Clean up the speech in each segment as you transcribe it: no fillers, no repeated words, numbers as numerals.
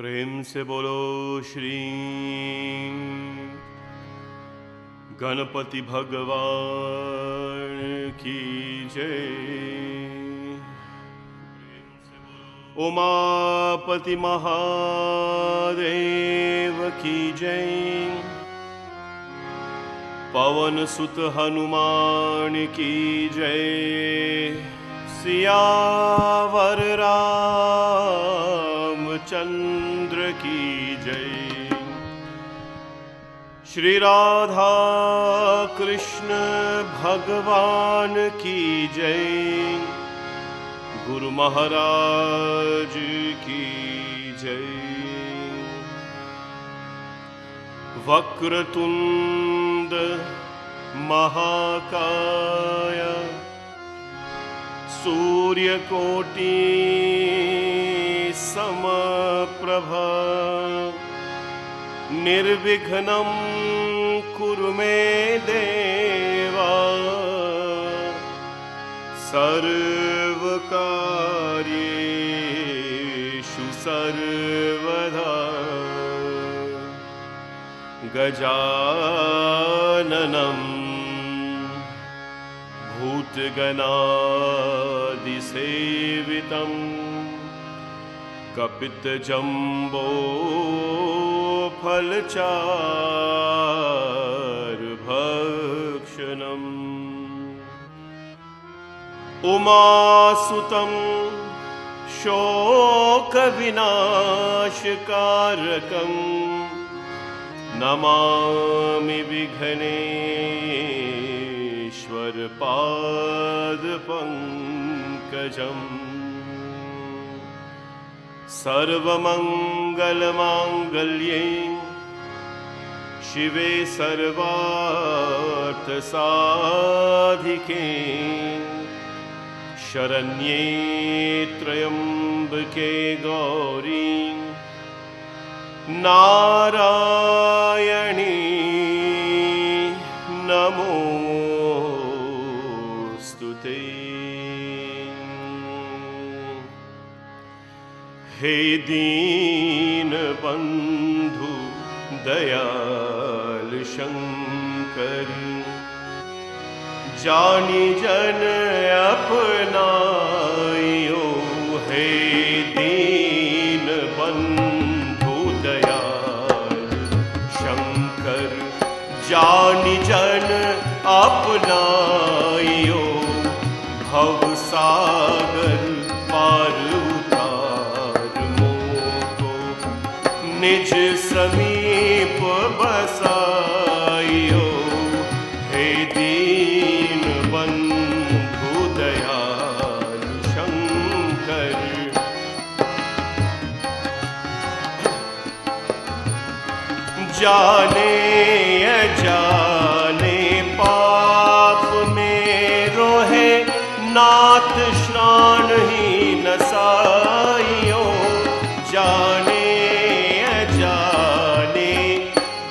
प्रेम से बोलो श्री गणपति भगवान की जय। उमापति महादेव की जय। पवन सुत हनुमान की जय। सियावर रामचंद्र की जय। श्री राधा कृष्ण भगवान की जय। गुरु महाराज की जय। वक्रतुंड महाकाय सूर्यकोटि समप्रभा निर्विघ्नं कुरु मे देवा सर्वकार्येषु सर्वदा। गजाननं भूतगणादिसेवितं कपितजम्बो फलचारुभक्षणम् उमासुतं शोकविनाशकारकं नमामि विघ्नेश्वर पादपङ्कजम्। सर्वमङ्गलमाङ्गल्ये शिवे सर्वार्थसाधिके शरण्ये त्र्यम्बके गौरी नारायणी नमोस्तुते। हे दीन बंधु दयाल शंकर जानी जन अपनाइयो। हे दीन बंधु दयाल शंकर जानी जन अपनाइयो। भव सागर पार निज समीप बसाइयो। हे दीन बंधु दयाल शंकर जाने अजाने पाप में रोहे नाथ स्नान ही नसाइयो। जाने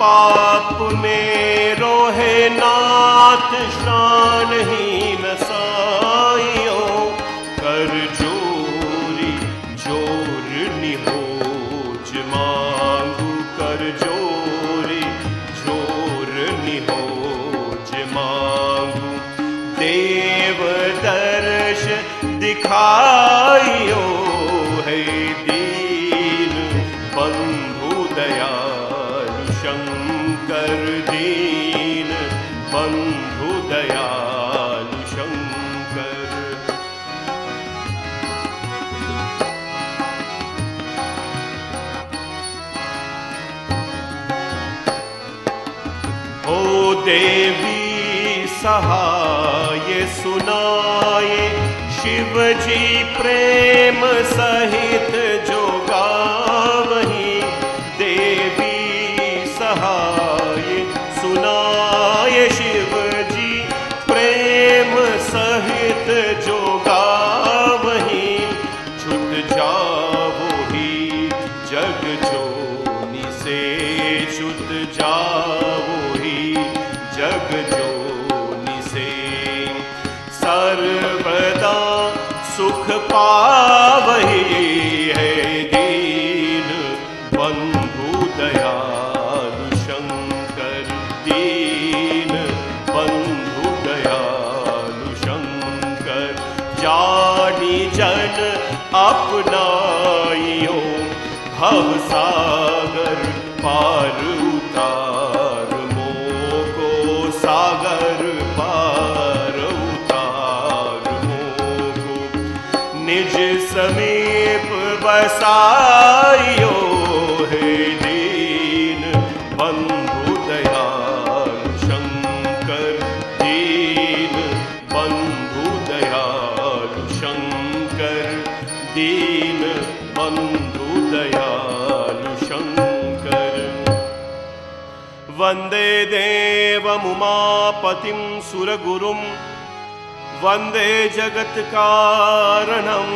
पाप में रोहे नाथ स्नान ही नसाइयो। कर जोरी जोर निहोज मांगू। कर जोरी जोर निहोज मांगू। देव दर्श दिखाइयो। है दीन बंधु दयाल शंकर दीन बंधु दयाल शंकर। ओ देवी सहाय सुनाए शिव जी प्रेम सहित जो गावहीं। देवी सहाय सुनाय शिव जी प्रेम सहित जो गावहीं। छुट जावो ही जग जोनि से छुट जावो ही जग जोनि से। सर्वदा सुख पावही है दीन बंधु दयालु शंकर, दीन बंधु दयालु शंकर। जानी जन अपनाइयो भव सागर पार उतार, मोको सागर पार उतार मोको। निज समीप बसाइयो हे दीन बंधु दयालु शंकर, दीन बंधु दयालु शंकर, दीन बंधु दयालु शंकर। वंदे देवमुमापतिं सुरगुरुं, वंदे जगत्कारणं,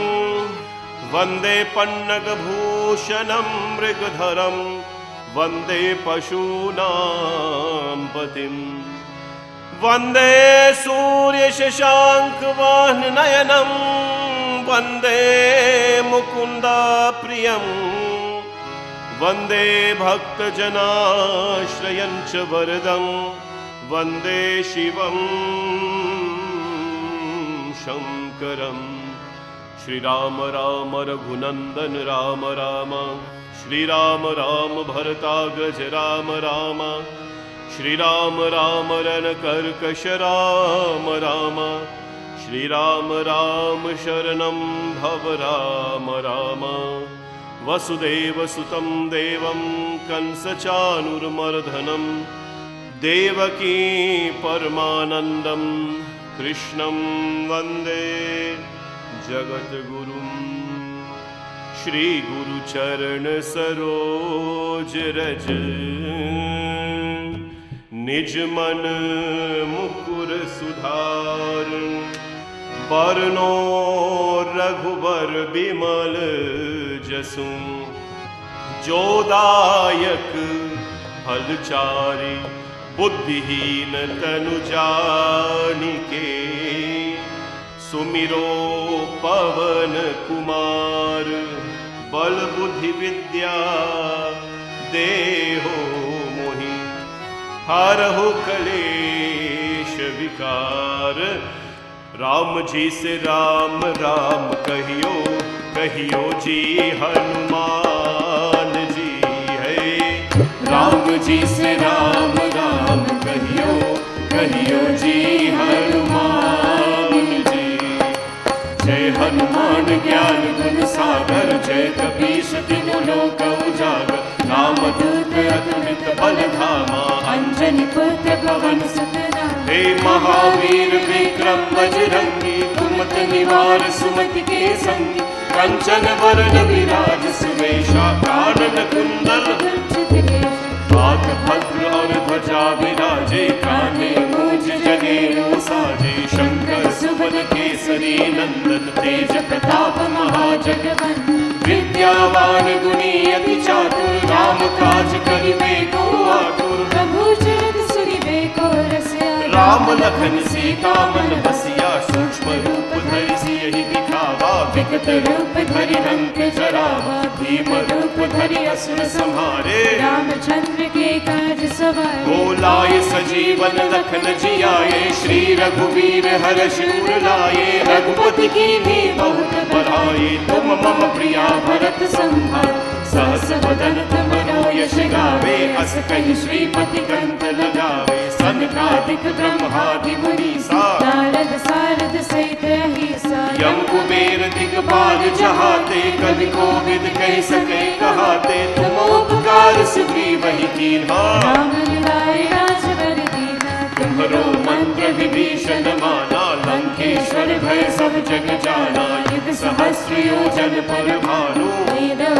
वंदे पन्नगभूषणं मृगधरं, वंदे पशूनां पतिं, वंदे सूर्यशशाङ्कवाहननयनं, वंदे मुकुन्दाप्रियं, वंदे भक्तजनाश्रयं च वरदं, वंदे शिवं शंकरं। श्री राम राम रघुनंदन राम राम, श्री राम राम भरताग्रज राम राम, श्री राम राम रणकर्कश राम राम, श्री राम राम शरणं भव राम राम। वसुदेव सुतं देवं कंसचाणूरमर्दनं, देवकी परमानन्दं कृष्णं वन्दे जगद्गुरुं। श्री गुरु चरण सरोज रज, निज मन मुकुर सुधार। बरनो रघुबर बिमल जसु, जो दायक फलचारि। बुद्धिहीन तनु जानिके, सुमिरो पवन कुमार। बल बुद्धि विद्या देहो मोहि, हरहु कलेश विकार। राम जी से राम राम कहियो, कहियो जी हनुमान जी है। राम जी से राम राम कहियो, कहियो जी हनुमान जी। जय हनुमान ज्ञान गुण सागर, जय कपीश तिनु लोक उजागर। राम दूत अतुलित बल धामा, अंजनी पुत्र पवन सुत नामा। हे महावीर विक्रम बजरंगी, कुमति निवार सुमति के संगी। कंचन वरण विराज सुवेशा, कानन कुंडल हाथ भद्र और ध्वजा विराजे। कान्हे मूंज जनेऊ साजे, शंकर सुवन केसरी नंदन। तेज प्रताप महाजगवंदन, विद्यावान गुणी अति चातुर। राम काज करिबे को आतुर, प्रभु चरित सुनिबे को रसिया। राम लखन सीता मन बसिया, सूक्ष्म रूप धरि सियहि दिखावा। विकट रूप धरि लंक जरावा, भीम रूप धरि असुर संहारे। रामचंद्र के काज सवारे, बोलाए सजीवन लखन जियाए। श्री रघुवीर हर्ष उर लाए, रघुपति कीन्ही बहुत बड़ाई। तुम मम प्रिया भरत संभार, सहस बदन तुमरो यश गावे। अस कहि श्रीपति कंठ लगावे, सनकादिक ब्रह्मादि मुनीसा। नारद सारद सहित अहिसा, यम कुबेर दिगपाल जहाते। कवि कोविद कह सके कहाते, तुम उपकार सुग्रीवहि कीन्हा। राम मिलाए राजवर दीना, तुम्हरो मंत्र विभीषण माना। लंकेश्वर भय सब जग जाना, युग सहस्र योजन पर भानु।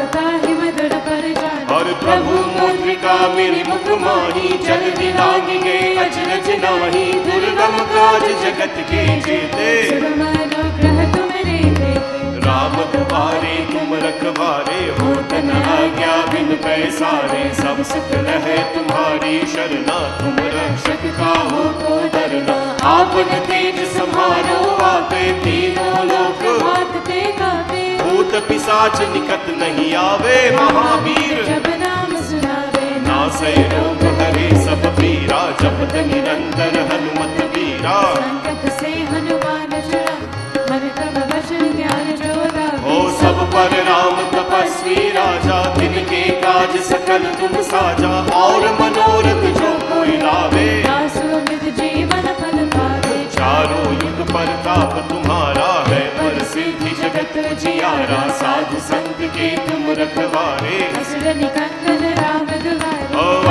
ताहि मधुर पर जाना, और प्रभु मुद्रिका मेरी मुख माही। जल्दी लांग गए अचरज नाही, दुर्गम काज जगत के जेते। ग्रह तुम्हारे देते, राम दुआरे तुम रखवारे। होत न आज्ञा बिन पैसारे, सब सुख रहे तुम्हारी शरणा। तुम रक्षक काहू को डरना, आपन तेज सम्हारो आपे। तीनों लोक हाथते कापे, भूत पिशाच निकट नहीं आवे। महावीर जब नाम नासै रोग हरे सब पीरा, जपत निरंतर हनुमत वीरा। संकट से हनुमान छुड़ा, मन तब वचन ज्ञान जो लावे। हो सब पर राम तपस्वी राजा, तिनके काज सकल तुम साजा। और मनोरथ जो कोई लावे, आसु अमित जीवन फल पावे। चारों युग परताप तुम्हारा है, प्रसिद्धि जगत जियारा। साधु संत के तुम रखवारे, असुर निकंदन राम दुलारे।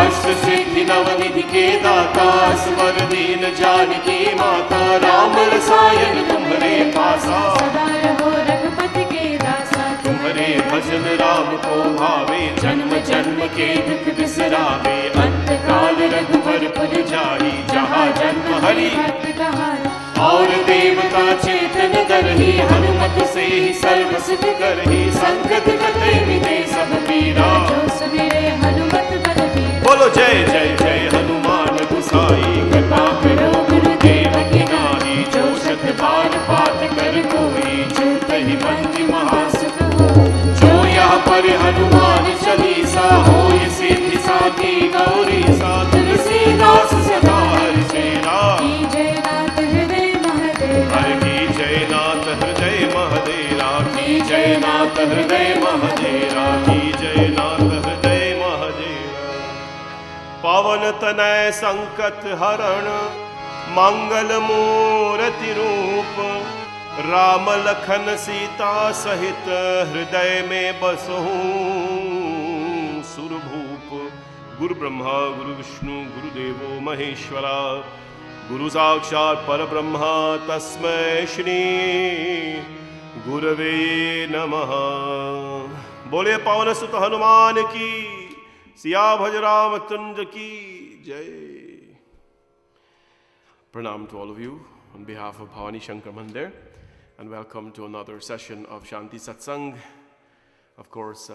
अष्ट सिद्धि नवनिधि के दाता, स्वर दीन जानकी माता। राम रसायन तुम्हारे पासा, सदा रहो रघुपति के दासा। तुम्हारे भजन राम को भावे, जन्म जन्म के दुख बिसरावे। अंत काल रघुवर पुर जाई, जहाँ जन्म हरि भक्त कहाई। और देवता चेतन करही, हनुमत से ही सर्व सुख करही। संकट कटे मिटे सब पीरा, जो सुमिरे हनुमत बलबीरा। बोलो जय जय जय हनुमान गुसाई। कृपा करो गुरुदेव की नाई, जो शत बार पाठ कर कोई। छूटहि बंदी महासुख होई, जो यहाँ पर हनुमान चालीसा। होय सिद्धि साकी गौरी सा, तुलसीदास सदा हरिचेरा। की जयनाथ हृदय महादेवा। हर की जयनाथ हृदय महादेरा, की जयनाथ हृदय महादेरा, की जयनाथ हृदय महादेरा। पवन तनय संकट हरण, मंगल मूर्ति रूप। राम लखन सीता सहित, हृदय में बसहूँ सुरभूप। गुरु ब्रह्मा गुरु विष्णु गुरुदेवो महेश्वरा, गुरु साक्षात् परब्रह्मा तस्मै श्री गुरवे नमः। बोले पवन सुत हनुमान की, सियाभज रामचंद्र की जय। Pranam to all of you on behalf of Bhavani Shankar Mandir, and welcome to another session of Shanti Satsangh. Of course,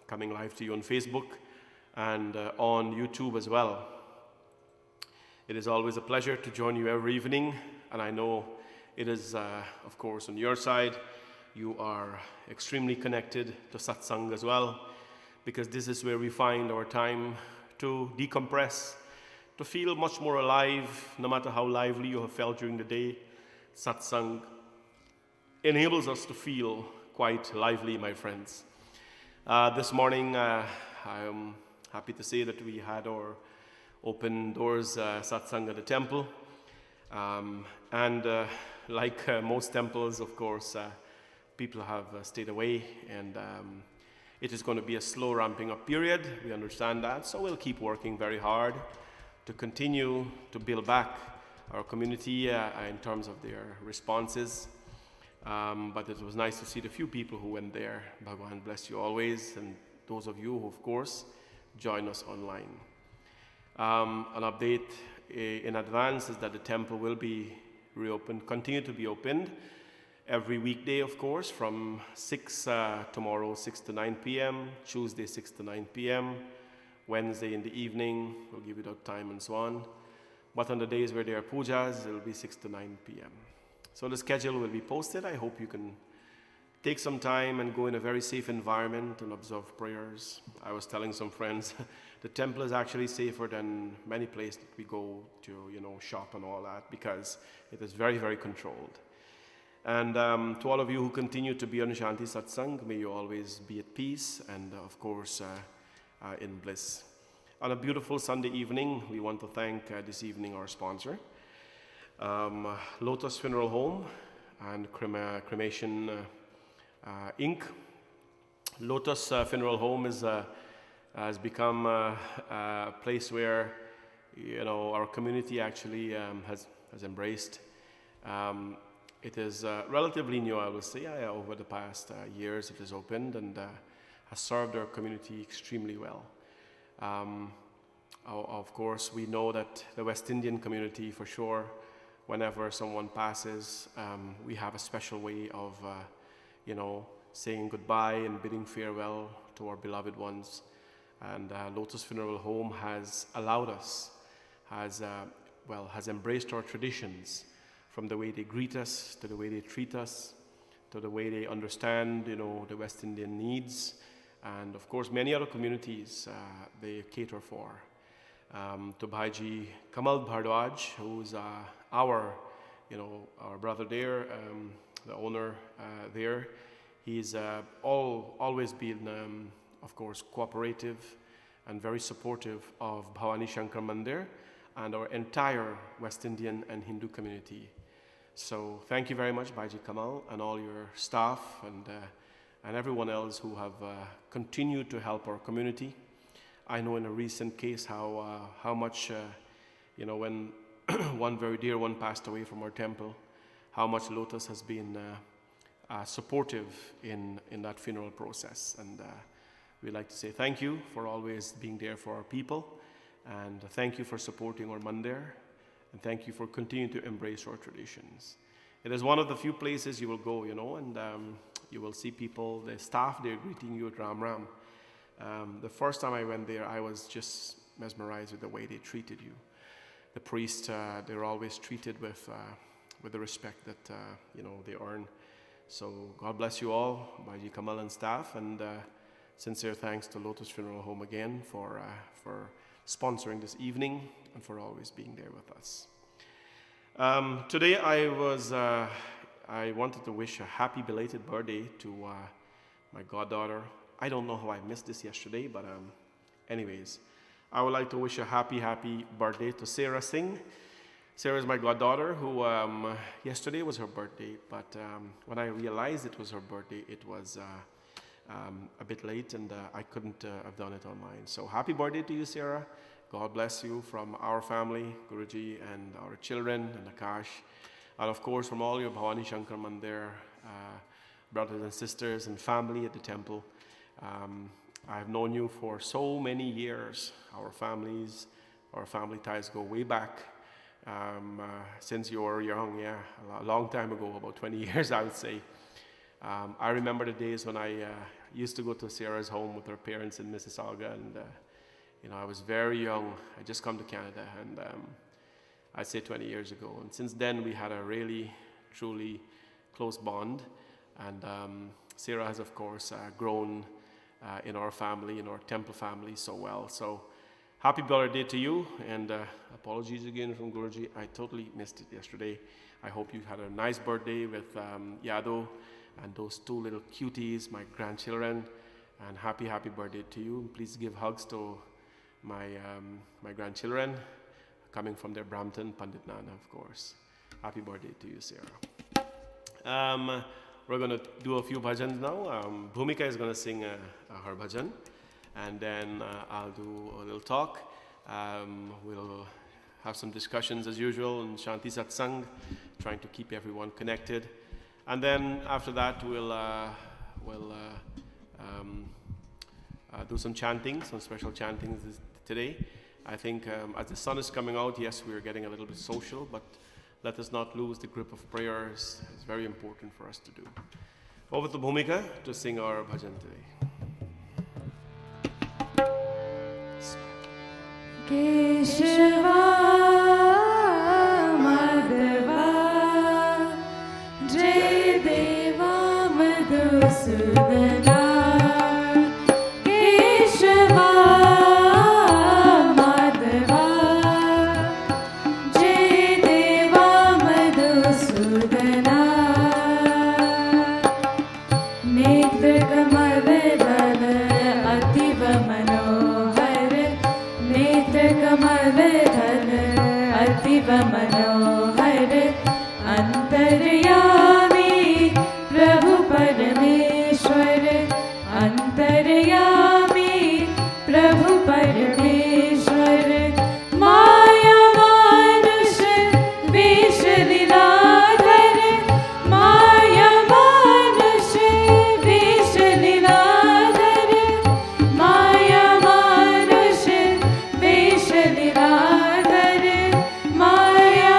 coming live to you on Facebook and on YouTube as well. It is always a pleasure to join you every evening, and I know it is, of course, on your side. You are extremely connected to Satsang as well, because this is where we find our time to decompress, to feel much more alive. No matter how lively you have felt during the day, Satsang enables us to feel quite lively, my friends. This morning, I am happy to say that we had our open doors satsang at the temple. Like most temples, of course, people have stayed away, and it is going to be a slow ramping up period. We understand that, so we'll keep working very hard to continue to build back our community in terms of their responses. But it was nice to see the few people who went there. Bhagwan bless you always, and those of you who, of course, join us online. An update in advance is that the temple will be reopened, continue to be opened every weekday, of course, from 6 tomorrow, 6 to 9 p.m., Tuesday, 6 to 9 p.m., Wednesday in the evening, we'll give you that time and so on. But on the days where there are pujas, it'll be 6 to 9 p.m. So the schedule will be posted. I hope you can take some time and go in a very safe environment and observe prayers. I was telling some friends, the temple is actually safer than many places that we go to, shop and all that, because it is very, very controlled. And to all of you who continue to be on Shanti Satsangh, may you always be at peace and, of course, in bliss. On a beautiful Sunday evening, we want to thank this evening our sponsor, Lotus Funeral Home and Cremation Inc. Lotus Funeral Home has become a place where our community actually has embraced. It is relatively new, I will say. Over the past years it has opened and has served our community extremely well. Of course, we know that the West Indian community, for sure, whenever someone passes, we have a special way of saying goodbye and bidding farewell to our beloved ones. And Lotus Funeral Home has allowed us, has embraced our traditions, from the way they greet us, to the way they treat us, to the way they understand, the West Indian needs, and of course many other communities they cater for. To Bhaiji Kamal Bhardwaj, who's our brother there, the owner there. He's always been, of course, cooperative and very supportive of Bhavani Shankar Mandir and our entire West Indian and Hindu community. So thank you very much, Bhaiji Kamal, and all your staff and everyone else who have continued to help our community. I know in a recent case how much, when one very dear one passed away from our temple, how much Lotus has been supportive in that funeral process. And we'd like to say thank you for always being there for our people, and thank you for supporting our mandir, and thank you for continuing to embrace our traditions. It is one of the few places you will go, and you will see people, the staff there greeting you at Ram Ram. The first time I went there, I was just mesmerized with the way they treated you. The priests, they're always treated with the respect that they earn. So God bless you all, Bhaiji Kamal and staff, and sincere thanks to Lotus Funeral Home again for sponsoring this evening and for always being there with us. Today I wanted to wish a happy belated birthday to my goddaughter. I don't know how I missed this yesterday, but anyways, I would like to wish a happy birthday to Sarah Singh. Sarah is my goddaughter, who yesterday was her birthday, but when I realized it was her birthday, it was a bit late, and I couldn't have done it on mine. So happy birthday to you, Sarah. God bless you from our family, Guruji, and our children, and Akash, and of course from all your Bhavani Shankar Mandir brothers and sisters and family at the temple. I've known you for so many years. Our family ties go way back. Since you were young, a long time ago, about 20 years, I would say. I remember the days when I used to go to Sarah's home with her parents in Mississauga, and I was very young. I just come to Canada, and I'd say 20 years ago. And since then, we had a really, truly close bond, and Sarah has, of course, grown in our family, in our temple family, so well. So happy birthday to you, and apologies again from Guruji. I totally missed it yesterday. I hope you had a nice birthday with Yado and those two little cuties, my grandchildren, and happy birthday to you. Please give hugs to my grandchildren, coming from their Brampton, Pandit Nana, of course. Happy birthday to you, Sarah. We're going to do a few bhajans now. Bhumika is going to sing her bhajan, and then I'll do a little talk. We'll have some discussions as usual in Shanti Satsangh, trying to keep everyone connected. And then after that, we'll do some chanting, some special chantings today. I think as the sun is coming out, yes, we're getting a little bit social, but let us not lose the grip of prayers. It's very important for us to do. Over to Bhumika to sing our bhajan today. Keshava Madhava Jai Deva Madhusudana Keshava Madhava Jai Deva Madhusudana Netra Kamal Dhala Ativa Manohar Netra Kamal Dhala Ativa Manohar Antaryami Prabhu Parameshwar Antaryami Prabhu Parameshwar Maya Manush Vesh Liladhar Maya Manush Vesh Liladhar Maya Manush Vesh Liladhar Maya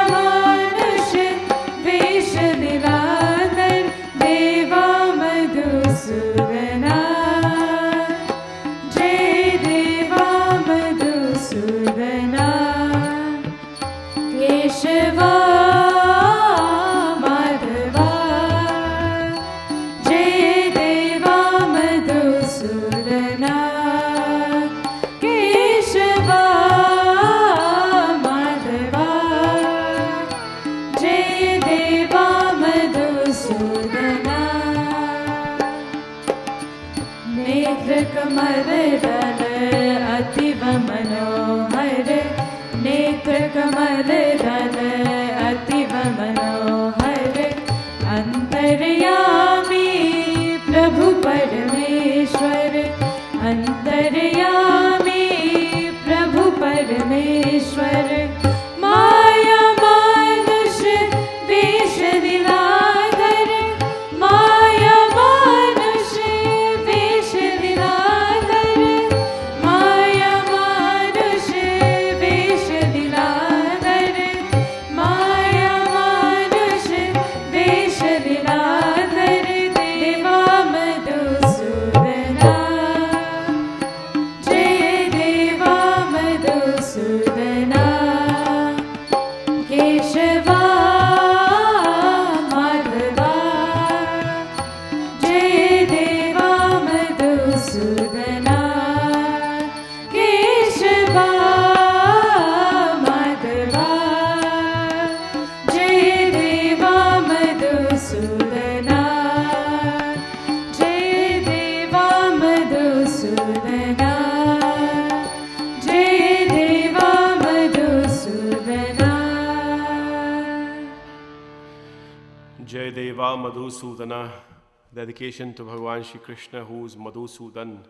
कमल दल अतीव मनोहर नेत्र कमल दल अतीव मनोहर अंतर्यामी प्रभु परमेश्वर अंतर्यामी प्रभु परमेश्वर माया मानुष वेश लीलाधर माया मानुष वेश लीलाधर माया मानुष वेश लीलाधर माया मानुष वेश लीलाधर देवा मधुसूदना जय देवा मधुसूदना केशवा माधवा जय देवा मधुसूदना केशवा माधवा जय देवा मधुसूदना जय देवा मधुसूदना जय देवा Madhusudana Jai Deva Madhusudana, dedication to Bhagavan Shri Krishna, who is Madhusudan.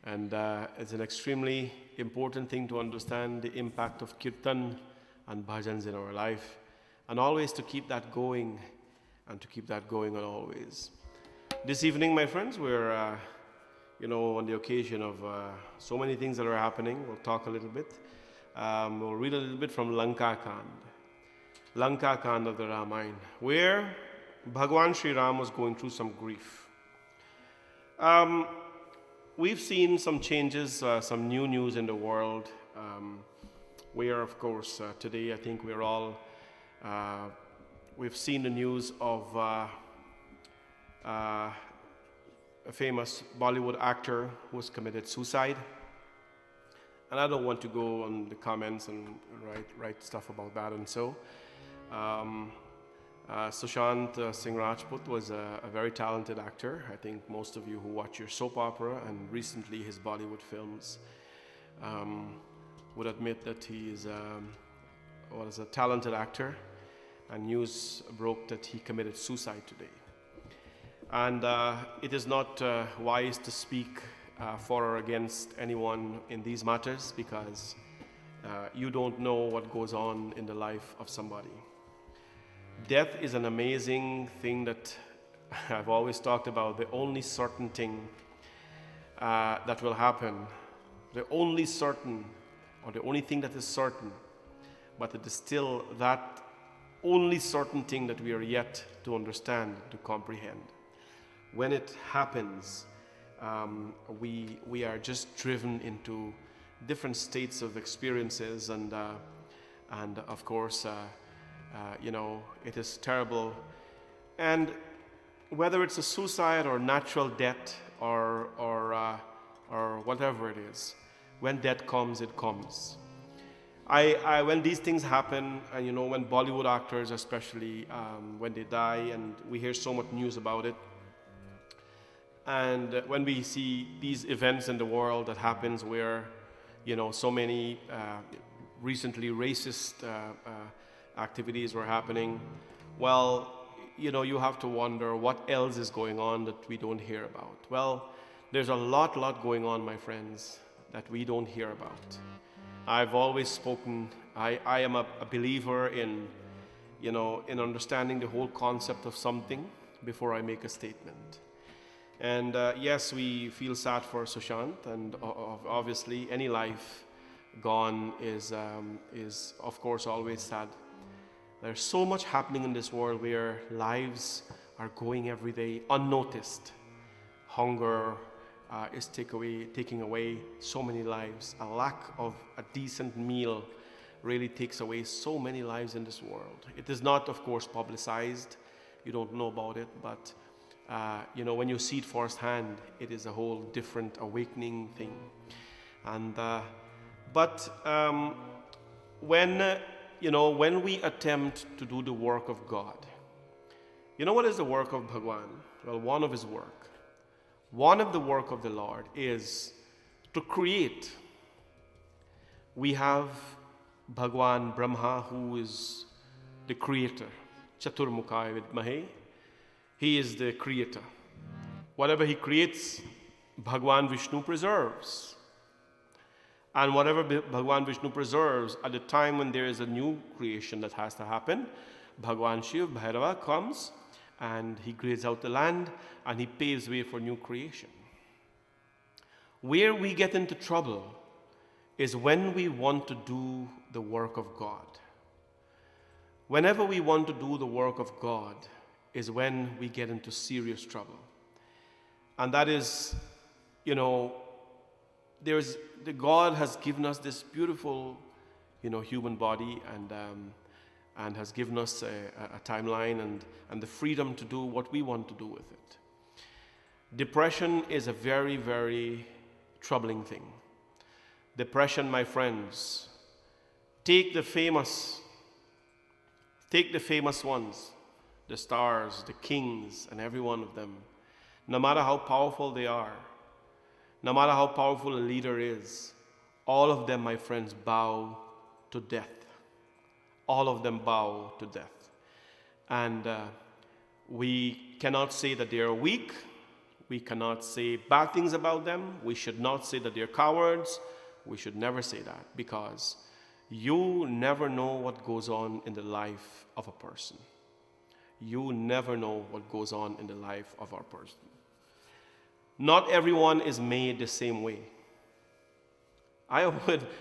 And it's an extremely important thing to understand the impact of kirtan and bhajans in our life, and always to keep that going, and to keep that going on always. This evening, my friends, we're on the occasion of so many things that are happening. We'll talk a little bit. We'll read a little bit from Lanka Kand of the Ramayana, where Bhagwan Sri Ram was going through some grief. We've seen some changes, some new news in the world, where, of course, today I think we're all, we've seen the news of a famous Bollywood actor who has committed suicide. And I don't want to go on the comments and write stuff about that. And so, Shanti Singh Rajput was a very talented actor. I think most of you who watch your soap opera and recently his Bollywood films would admit that he is was a talented actor. And news broke that he committed suicide today. And it is not wise to speak for or against anyone in these matters, because you don't know what goes on in the life of somebody. Death is an amazing thing that I've always talked about. The only certain thing that will happen, the only certain, or the only thing that is certain, but it is still that only certain thing that we are yet to understand, to comprehend. When it happens, we are just driven into different states of experiences, and of course, it is terrible. And whether it's a suicide or natural death or whatever it is, when death comes, it comes. When these things happen, and when Bollywood actors especially, when they die, and we hear so much news about it, and when we see these events in the world that happens where, so many recently racist activities were happening, well, you have to wonder what else is going on that we don't hear about. Well, there's a lot going on, my friends, that we don't hear about. I've always spoken, I am a believer in understanding the whole concept of something before I make a statement. And yes, we feel sad for Sushant, and obviously any life gone is of course always sad. There's so much happening in this world where lives are going every day unnoticed. Hunger is taking away so many lives. A lack of a decent meal really takes away so many lives in this world. It is not, of course, publicized. You don't know about it, but when you see it firsthand, it is a whole different awakening thing. And when we attempt to do the work of God, what is the work of Bhagwan? Well, one of his work One of the work of the Lord is to create. We have Bhagwan Brahma, who is the creator. Chaturmukhaya Vidmahe. He is the creator. Whatever he creates, Bhagwan Vishnu preserves. And whatever Bhagwan Vishnu preserves, at the time when there is a new creation that has to happen, Bhagwan Shiv, Bhairava, comes and he grades out the land and he paves way for new creation. Where we get into trouble is when we want to do the work of God. Whenever we want to do the work of God is when we get into serious trouble. And that is, God has given us this beautiful, human body and has given us a timeline and the freedom to do what we want to do with it. Depression is a very, very troubling thing. Depression, my friends, take the famous ones, the stars, the kings, and every one of them. No matter how powerful they are, no matter how powerful a leader is, all of them, my friends, bow to death. All of them bow to death. And we cannot say that they are weak. We cannot say bad things about them. We should not say that they're cowards. We should never say that, because you never know what goes on in the life of a person. You never know what goes on in the life of our person. Not everyone is made the same way.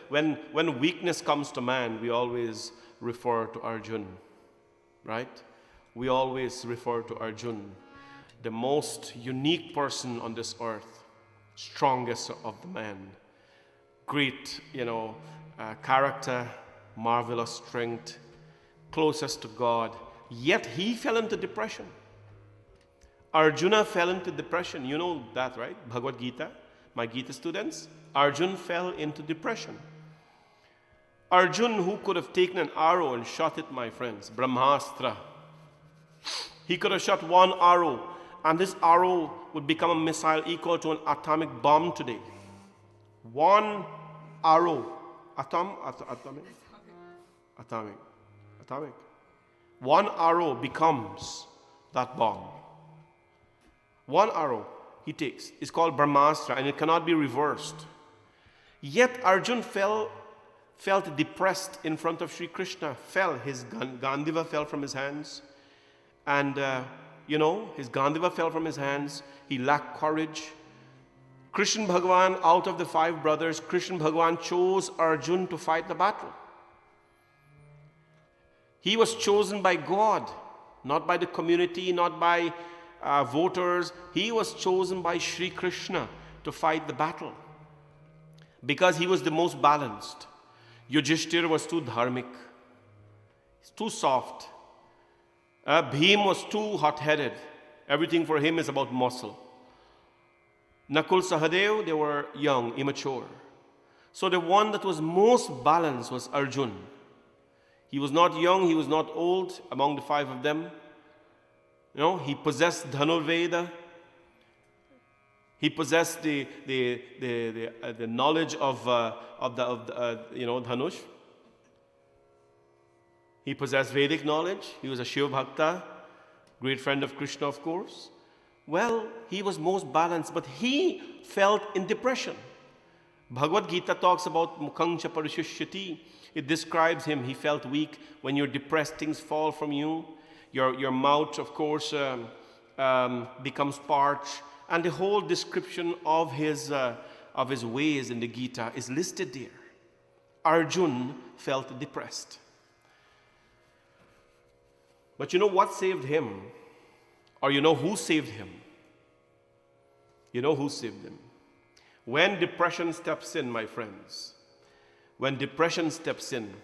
When weakness comes to man, we always refer to Arjun, right? We always refer to Arjun, the most unique person on this earth, strongest of the men, great, character, marvelous strength, closest to God. Yet he fell into depression. Arjuna fell into depression. You know that, right? Bhagavad Gita, my Gita students. Arjun fell into depression. Arjun, who could have taken an arrow and shot it, my friends, Brahmastra. He could have shot one arrow, and this arrow would become a missile equal to an atomic bomb today. One arrow. Atomic. One arrow becomes that bomb. One arrow he takes. It's called Brahmastra, and it cannot be reversed. Yet Arjun felt depressed in front of Sri Krishna. His Gandiva fell from his hands. And, his Gandiva fell from his hands. He lacked courage. Krishna Bhagavan, out of the 5 brothers, Krishna Bhagavan chose Arjun to fight the battle. He was chosen by God, not by the community, not by voters. He was chosen by Sri Krishna to fight the battle because he was the most balanced. Yudhishthira was too dharmic, too soft. Bhim was too hot-headed. Everything for him is about muscle. Nakul, Sahadev, they were young, immature. So the one that was most balanced was Arjun. He was not young, he was not old among the 5 of them. He possessed Dhanurveda. He possessed the knowledge of Dhanush. He possessed Vedic knowledge. He was a Shiva Bhakta, great friend of Krishna, of course. Well, he was most balanced, but he felt in depression. Bhagavad Gita talks about Mukhangcha Parishishyati. It describes him. He felt weak. When you're depressed, things fall from you. Your mouth, of course, becomes parched. And the whole description of his ways in the Gita is listed there. Arjun felt depressed. But you know what saved him? Or you know who saved him? You know who saved him? When depression steps in, my friends, when depression steps in,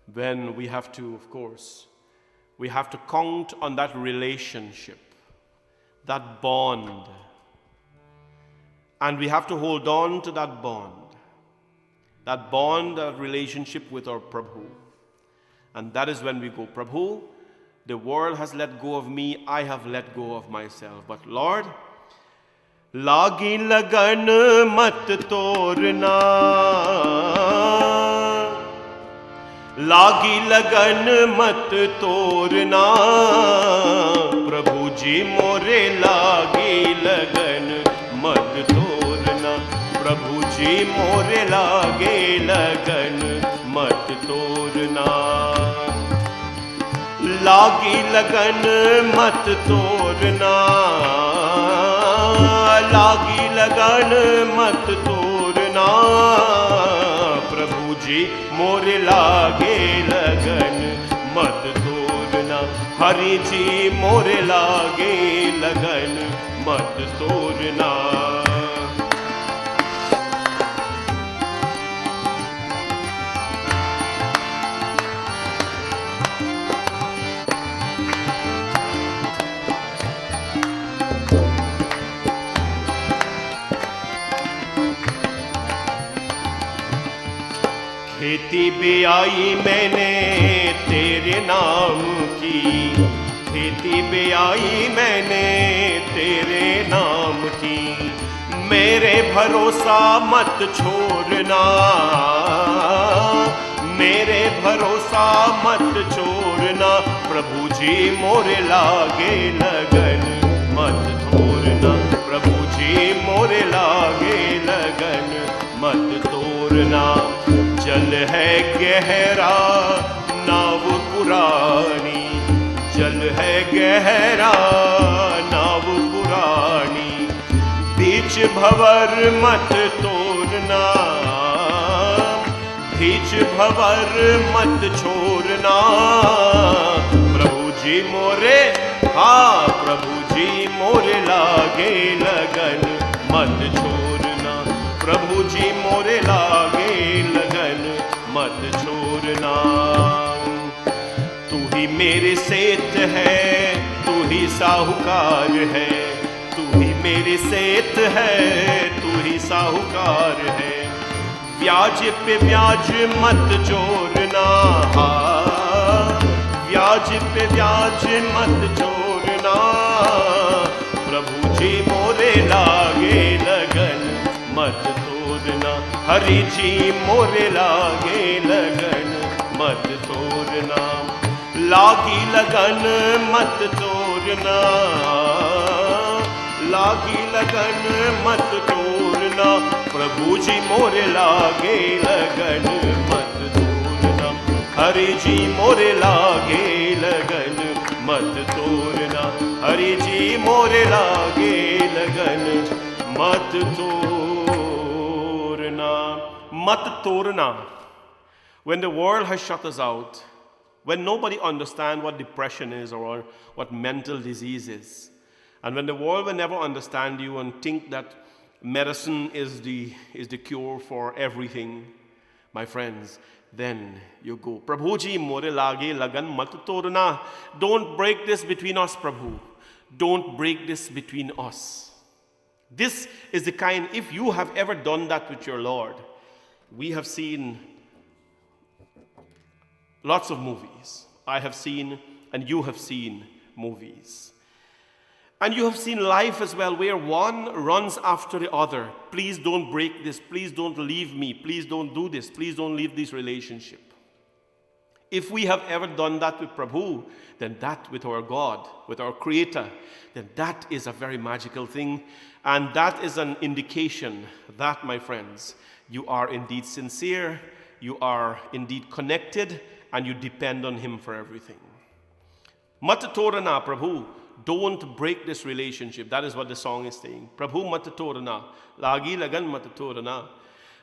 then we have to, of course, we have to count on that relationship, that bond. And we have to hold on to that bond, that relationship with our Prabhu. And that is when we go, Prabhu, the world has let go of me, I have let go of myself. But Lord, लागी लगन मत तोड़ना, लागी लगन मत तोड़ना, प्रभु जी मोरे लागी लगन मत तोड़ना, प्रभु जी मोरे लागे लगन मत तोड़ना, लागी लगन मत तोड़ना, लागी लगन मत तोड़ना, प्रभु जी मोरे लागे लगन मत तोड़ना, हरि जी मोरे लागे लगन मत तोड़ना। खेती बेआई मैंने तेरे नाम की, खेती बेआई मैंने तेरे नाम की, मेरे भरोसा मत छोड़ना, मेरे भरोसा मत छोड़ना, प्रभु जी मोरे लागे लगन मत तोड़ना, प्रभु जी मोरे लागे लगन मत तोड़ना। जल है गहरा नाव पुरानी, जल है गहरा नाव पुरानी, बीच भंवर मत तोड़ना, बीच भंवर मत छोड़ना, प्रभु जी मोरे, हाँ प्रभु जी मोरे लागे लगन मत छोड़ना, प्रभु जी मोरे लागे लगन मत छोड़ना। तू ही मेरे सेठ है, तू ही साहूकार है, तू ही मेरे सेठ है, तू ही साहूकार है, ब्याज पे ब्याज मत जोड़ना, ब्याज पे ब्याज मत जोड़ना, प्रभु जी मोरे लागे लगन मत तोड़ना, हरि जी मोरे लागे लगन मत तोड़ना, लागी लगन मत तोड़ना, लागी लगन मत तोड़ना, प्रभु जी मोरे लागे लगन मत तोड़ना, हरि जी मोरे लागे लगन मत तोड़ना, हरि जी मोरे लागे लगन मत तोड़ना, मत तोड़ना. When the world has shut us out, when nobody understands what depression is or what mental disease is, and when the world will never understand you and think that medicine is the cure for everything, my friends, then you go. Prabhu ji more lage lagan mat torna. Don't break this between us, Prabhu. Don't break this between us. This is the kind, if you have ever done that with your Lord, we have seen lots of movies. I have seen, and you have seen movies. And you have seen life as well, where one runs after the other. Please don't break this. Please don't leave me. Please don't do this. Please don't leave this relationship. If we have ever done that with Prabhu, then that with our God, with our Creator, then that is a very magical thing. And that is an indication that, my friends, you are indeed sincere, you are indeed connected, and you depend on Him for everything. Mat torna, Prabhu. Don't break this relationship. That is what the song is saying. Prabhu mat torna. Lagi lagan mat torna.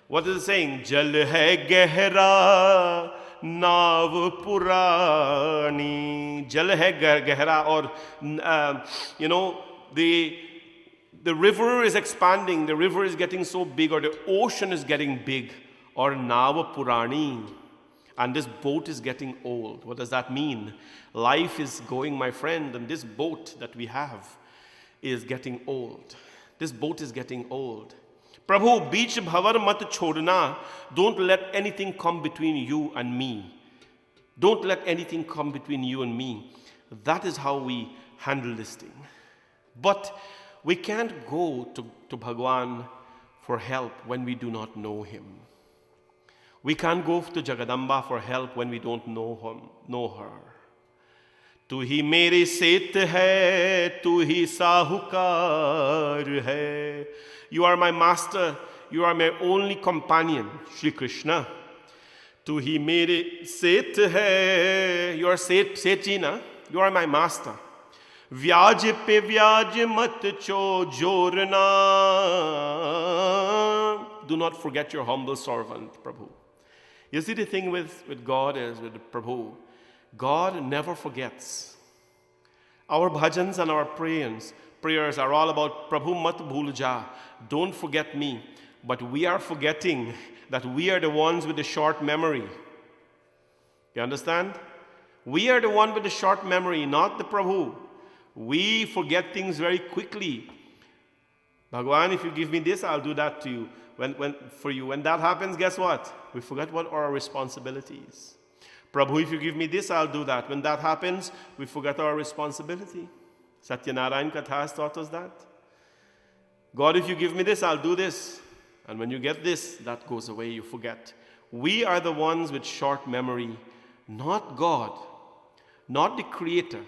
What is it saying? Jal hai gehra, naav purani. Jal hai gehra, or, the river is expanding. The river is getting so big, or the ocean is getting big, or naav purani. And this boat is getting old. What does that mean? Life is going, my friend, and this boat that we have is getting old. This boat is getting old. Prabhu, beech bhavar mat chodna. Don't let anything come between you and me. Don't let anything come between you and me. That is how we handle this thing. But We can't go to Bhagwan for help when we do not know him. We can't go to Jagadamba for help when we don't know her. Tu hi mere set hai, tu hi sahukar hai. You are my master, you are my only companion, Shri Krishna. Tu hi mere set hai, you are Sethi na, you are my master. Vyaj pe vyaj mat cho jorna. Do not forget your humble servant, Prabhu. You see, the thing with God is, with Prabhu, God never forgets. Our bhajans and our prayers are all about Prabhu mat bhul ja. Don't forget me. But we are forgetting that we are the ones with the short memory. You understand? We are the one with the short memory, not the Prabhu. We forget things very quickly. Bhagwan, if you give me this, I'll do that to you. When that happens, guess what? We forget what are our responsibilities. Prabhu, if you give me this, I'll do that. When that happens, we forget our responsibility. Satyanarayan Katha has taught us that. God, if you give me this, I'll do this. And when you get this, that goes away, you forget. We are the ones with short memory, not God, not the Creator,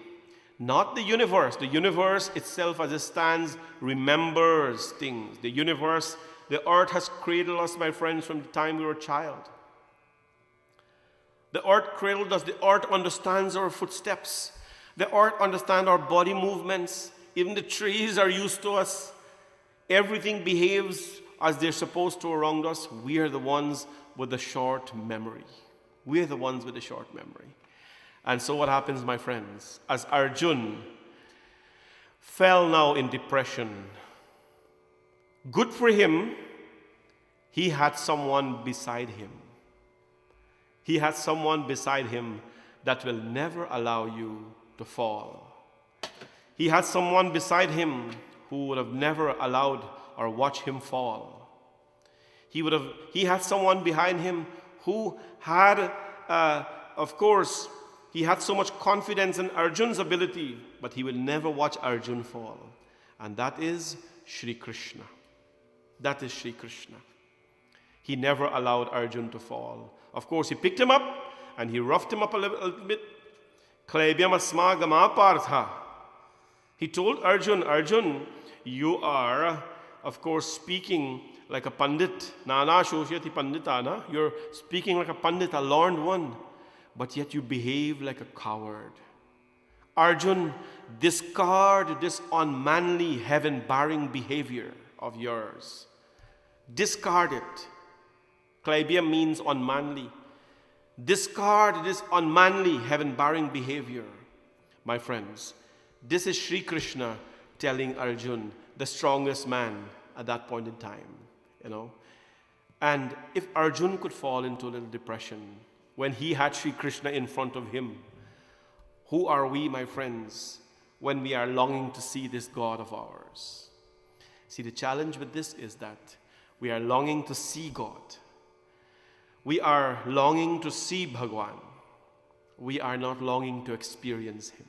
not the universe. The universe itself as it stands remembers things. The universe, the earth has cradled us, my friends, from the time we were a child. The earth cradled us. The earth understands our footsteps. The earth understands our body movements. Even the trees are used to us. Everything behaves as they're supposed to around us. We are the ones with the short memory. We are the ones with the short memory. And so what happens, my friends? As Arjun fell now in depression, good for him, he had someone beside him. He had someone beside him that will never allow you to fall. He had someone beside him who would have never allowed or watched him fall. He had someone behind him who had, of course, he had so much confidence in Arjun's ability, but he will never watch Arjun fall. And that is Shri Krishna. That is Shri Krishna. He never allowed Arjun to fall. Of course, he picked him up and he roughed him up a little bit. Klaibyam asma gama partha. He told Arjun, Arjun, you are, of course, speaking like a pandit. Nana shoshyati panditana. You're speaking like a pandit, a learned one. But yet you behave like a coward. Arjun, discard this unmanly, heaven-barring behavior of yours. Discard it. Klaibyam means unmanly. Discard this unmanly, heaven-barring behavior. My friends, this is Sri Krishna telling Arjun, the strongest man at that point in time, you know. And if Arjun could fall into a little depression when he had Sri Krishna in front of him, who are we, my friends, when we are longing to see this God of ours? See, the challenge with this is that we are longing to see God. We are longing to see Bhagwan. We are not longing to experience him.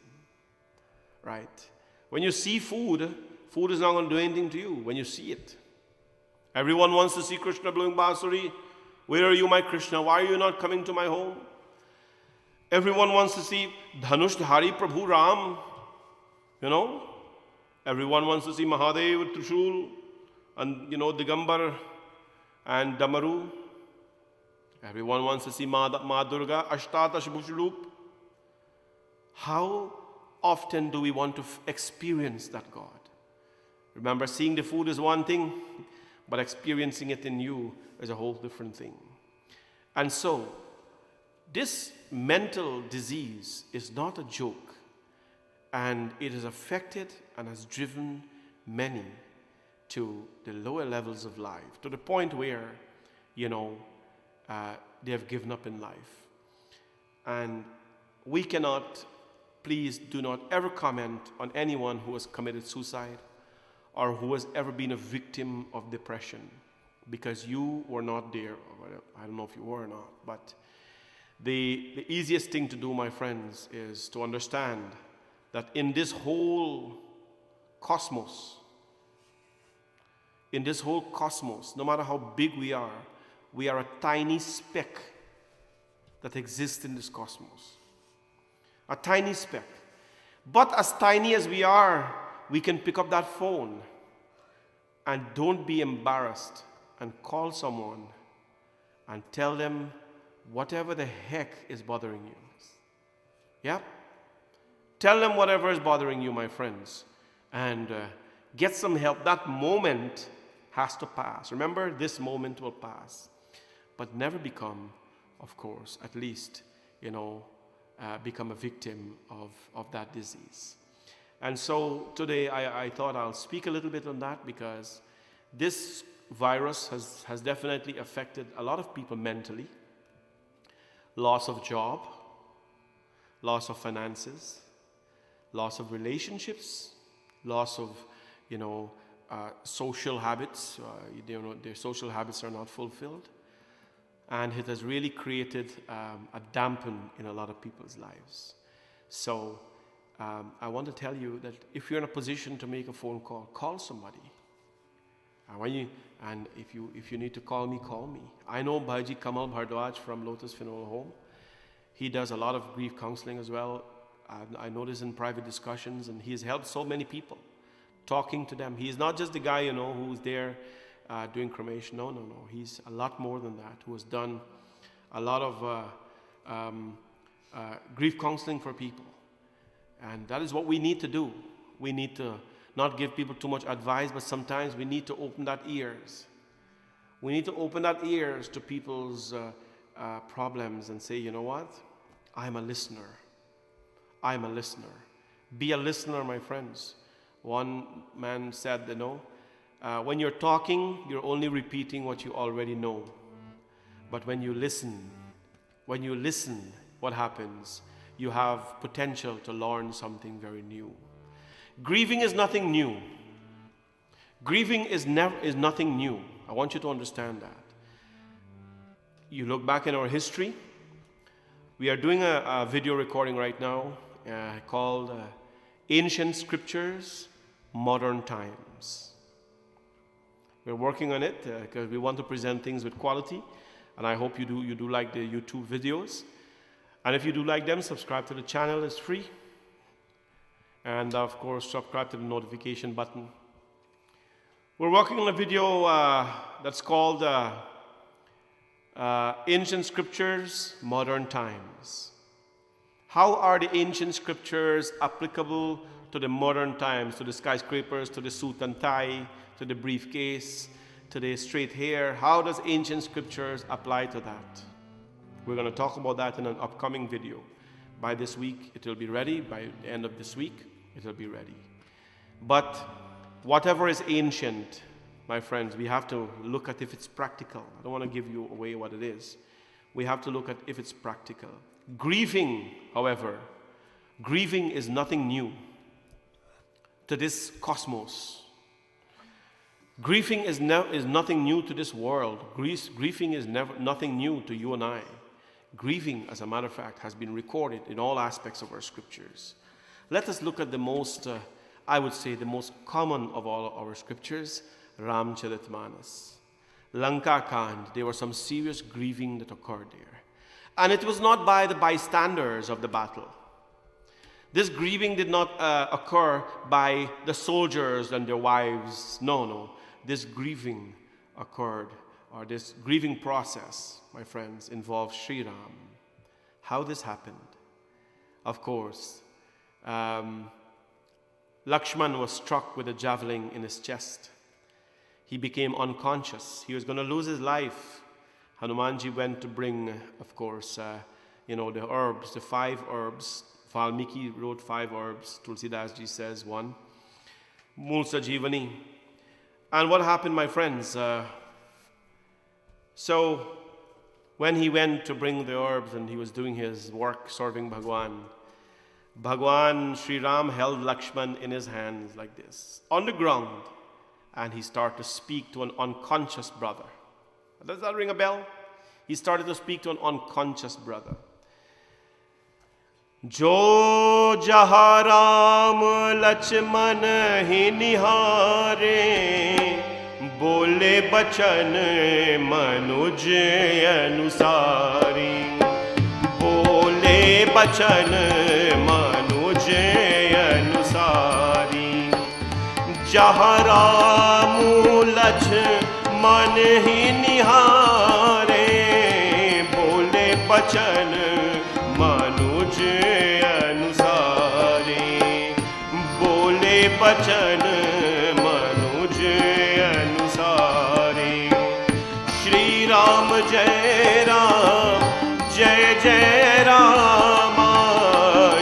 Right? When you see food, food is not going to do anything to you when you see it. Everyone wants to see Krishna blowing Basuri. Where are you, my Krishna? Why are you not coming to my home? Everyone wants to see Dhanush-dhari Prabhu Ram. You know? Everyone wants to see Mahadev with Trishul and, Digambar and Damaru. Everyone wants to see Ma Durga, Ashtatash Bhushrup. How often do we want to experience that God? Remember, seeing the food is one thing, but experiencing it in you is a whole different thing. And so, this mental disease is not a joke, and it has affected and has driven many to the lower levels of life, to the point where, they have given up in life. And we cannot, please do not ever comment on anyone who has committed suicide or who has ever been a victim of depression, because you were not there. I don't know if you were or not, but the easiest thing to do, my friends, is to understand that in this whole cosmos, in this whole cosmos, no matter how big we are a tiny speck that exists in this cosmos. A tiny speck. But as tiny as we are, we can pick up that phone and don't be embarrassed and call someone and tell them whatever the heck is bothering you. Yeah? Tell them whatever is bothering you, my friends, and get some help. That moment has to pass. Remember, this moment will pass. But never become, of course, at least, become a victim of that disease. And so today I thought I'll speak a little bit on that, because this virus has definitely affected a lot of people mentally. Loss of job, loss of finances, loss of relationships, loss of, social habits. Their social habits are not fulfilled. And it has really created a dampen in a lot of people's lives. So I want to tell you that if you're in a position to make a phone call, call somebody. And if you need to call me, call me. I know Bhaji Kamal Bhardwaj from Lotus Funeral Home. He does a lot of grief counseling as well. I know this in private discussions, and he has helped so many people, talking to them. He's not just the guy, who's there doing cremation. No. He's a lot more than that, who has done a lot of grief counseling for people. And that is what we need to do. We need to not give people too much advice, but sometimes we need to open that ears. We need to open that ears to people's problems and say, you know what? I'm a listener. I'm a listener. Be a listener, my friends. One man said, when you're talking, you're only repeating what you already know. But when you listen, what happens? You have potential to learn something very new. Grieving is nothing new. Grieving is nothing new. I want you to understand that. You look back in our history. We are doing a video recording right now called Ancient Scriptures, Modern Times. We're working on it because we want to present things with quality, and I hope you do like the YouTube videos. And if you do like them, subscribe to the channel. It's free. And of course, subscribe to the notification button. We're working on a video that's called Ancient Scriptures, Modern Times. How are the ancient scriptures applicable to the modern times, to the skyscrapers, to the suit and tie, to the briefcase, to the straight hair? How does ancient scriptures apply to that? We're going to talk about that in an upcoming video. By this week, it will be ready. By the end of this week, it will be ready. But whatever is ancient, my friends, we have to look at if it's practical. I don't want to give you away what it is. We have to look at if it's practical. Grieving, however, grieving is nothing new to this cosmos. Grieving is nothing new to this world. Grieving is nothing new to you and I. Grieving, as a matter of fact, has been recorded in all aspects of our scriptures. Let us look at the most, I would say, the most common of all our scriptures, Ramcharitmanas. Lanka Kand, there was some serious grieving that occurred there. And it was not by the bystanders of the battle. This grieving did not occur by the soldiers and their wives. No. This grieving occurred, or this grieving process, my friends, involved Sri Ram. How this happened? Of course, Lakshman was struck with a javelin in his chest. He became unconscious. He was going to lose his life. Hanumanji went to bring, of course, the herbs, the 5 herbs. Valmiki wrote 5 herbs. Tulsidas ji says 1. Mulsa Jivani. And what happened, my friends? So when he went to bring the herbs and he was doing his work serving Bhagwan Sri Ram held Lakshman in his hands like this, on the ground, and he started to speak to an unconscious brother. Does that ring a bell? He started to speak to an unconscious brother. Jo jaha Ram Lakshman hi nihare, बोले बचन मनुज अनुसारी, बोले बचन मनुज अनुसारी, जहाँ राम लक्ष्मण ही निहारे, बोले बचन मनुज अनुसारी, बोले बचन मनुज अनुसारी। श्री राम जय राम जय जय राम,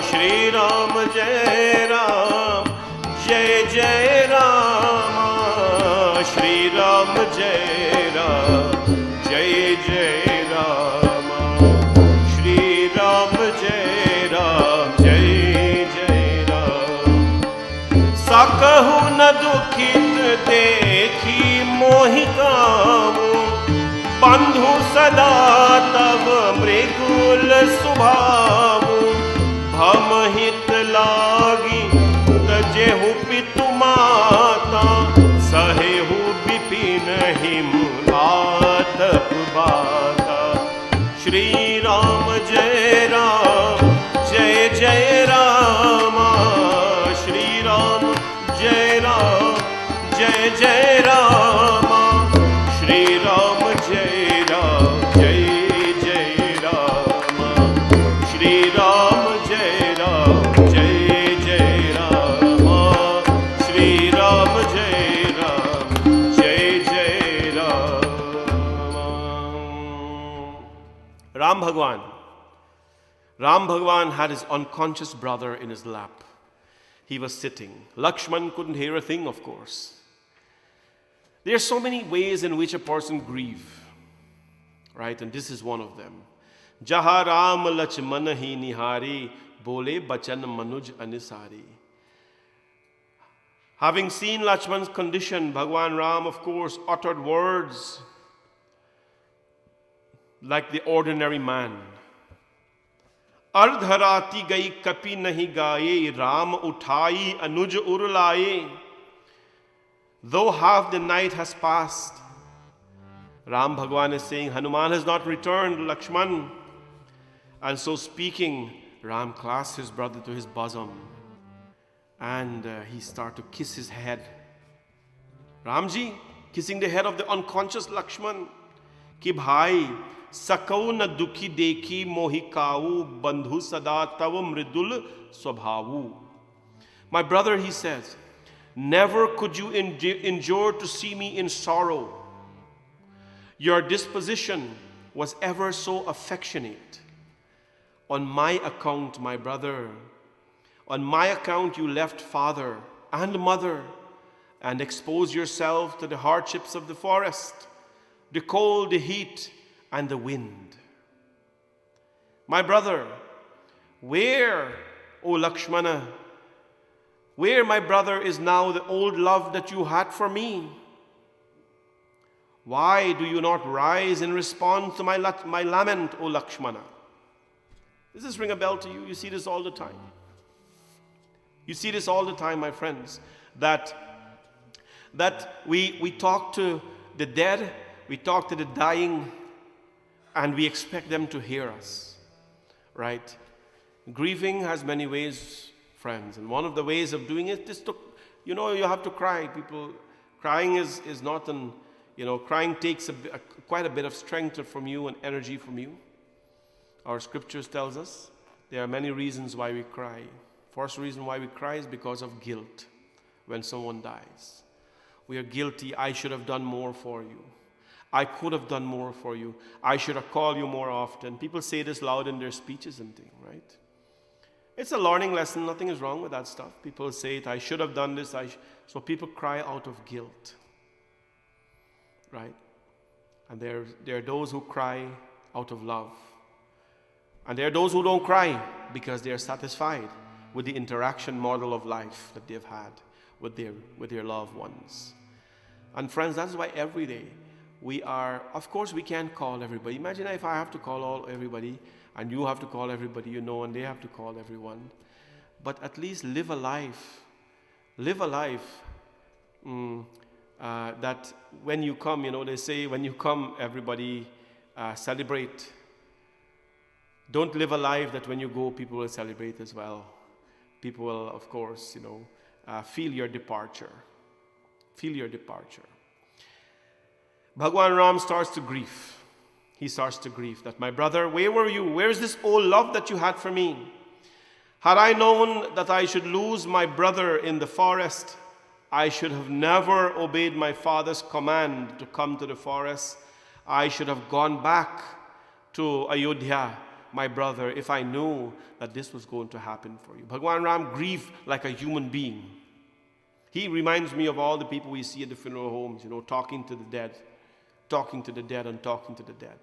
श्री राम जय राम जय जय राम, श्री राम जय राम जय जय राम, श्री राम जय राम जय जय राम। सकहु न दुखित देखी मोहि कामु, बंधु सदा तब मृगुल स्वभावु, भम हित लागी तजेहु पितु माता, सहेहु विपिन हिम आतप बाता। श्री राम जय राम जय जय राम, श्री राम जय राम जय जय राम, श्री राम जय राम जय जय राम, श्री राम जय राम जय जय राम, श्री राम जय राम जय जय Ram. Ram Bhagwan had his unconscious brother in his lap. He was sitting. Lakshman couldn't hear a thing, of course. There are so many ways in which a person grieves, right? And this is one of them. Jaha Ram Lakshman hi nihari, bole bachan manuj anisari. Having seen Lakshman's condition, Bhagwan Ram, of course, uttered words like the ordinary man. अर्धराती गई कपि नहीं गाये, राम उठाई अनुज उर लाए. Though half the night has passed, Ram Bhagwan is saying, Hanuman has not returned, Lakshman. And so speaking, Ram clasped his brother to his bosom and he started to kiss his head. Ramji kissing the head of the unconscious Lakshman. Ki bhai, सकौ न दुखी देखी मोहि काऊ, बंधु सदा तव मृदुल स्वभावु. My brother, he says, never could you endure to see me in sorrow. Your disposition was ever so affectionate. On my account, my brother, on my account you left father and mother and exposed yourself to the hardships of the forest, the cold, the heat, and the wind. My brother, where, O Lakshmana, where, my brother, is now the old love that you had for me? Why do you not rise in response to my lament, O Lakshmana? Does this ring a bell to you? You see this all the time. You see this all the time, my friends, that we talk to the dead, we talk to the dying, and we expect them to hear us, right? Grieving has many ways, friends, and one of the ways of doing it is to, you have to cry. People, crying is not an, crying takes quite a bit of strength from you and energy from you. Our scriptures tells us there are many reasons why we cry. First reason why we cry is because of guilt. When someone dies, we are guilty. I should have done more for you. I could have done more for you. I should have called you more often. People say this loud in their speeches and things, right? It's a learning lesson. Nothing is wrong with that stuff. People say it, I should have done this. So people cry out of guilt, right? And there are those who cry out of love. And there are those who don't cry because they are satisfied with the interaction model of life that they've had with their loved ones. And friends, that's why every day, of course, we can't call everybody. Imagine if I have to call everybody, and you have to call everybody and they have to call everyone. But at least live a life that when you come, they say when you come, everybody celebrate. Don't live a life that when you go, people will celebrate as well. People will, of course, feel your departure. Feel your departure. Bhagwan Ram starts to grieve. He starts to grieve that, my brother, where were you? Where is this old love that you had for me? Had I known that I should lose my brother in the forest, I should have never obeyed my father's command to come to the forest. I should have gone back to Ayodhya, my brother, if I knew that this was going to happen for you. Bhagwan Ram grieved like a human being. He reminds me of all the people we see at the funeral homes, talking to the dead, talking to the dead and talking to the dead.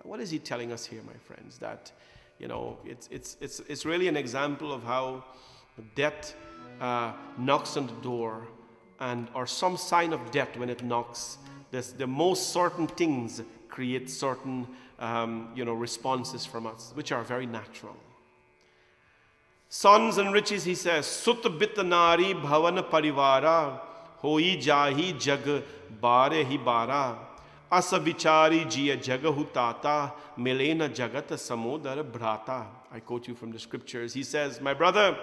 What is he telling us here, my friends? That, it's really an example of how death knocks on the door, or some sign of death when it knocks. The most certain things create certain responses from us, which are very natural. Sons and riches, he says, Sut bit nari bhavan parivara, hoi jahi jag bare hi bara, asa vichari jiya jagahu tata, milena jagat samodar bhrata. I quote you from the scriptures. He says, my brother,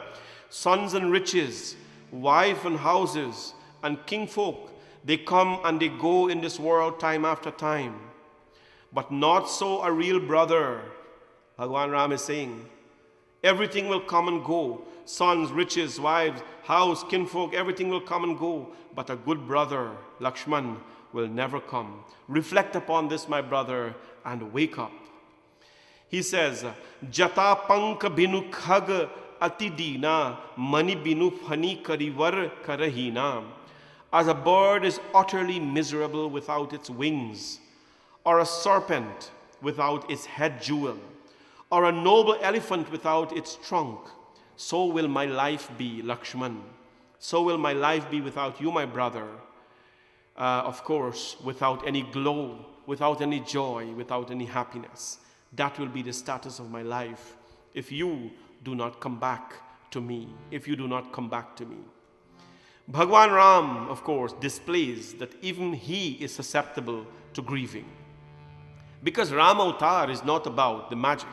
sons and riches, wife and houses, and kingfolk, they come and they go in this world time after time. But not so a real brother. Bhagwan Ram is saying, everything will come and go. Sons, riches, wives, house, kinfolk, everything will come and go. But a good brother, Lakshman, will never come. Reflect upon this, my brother, and wake up. He says, Jata pank binu khag atidina, mani binu phani karivar karahina. As a bird is utterly miserable without its wings, or a serpent without its head jewel, or a noble elephant without its trunk, so will my life be, Lakshman. So will my life be without you, my brother. Of course, without any glow, without any joy, without any happiness. That will be the status of my life if you do not come back to me, if you do not come back to me. Bhagwan Ram, of course, displays that even he is susceptible to grieving. Because Ram Avatar is not about the magic.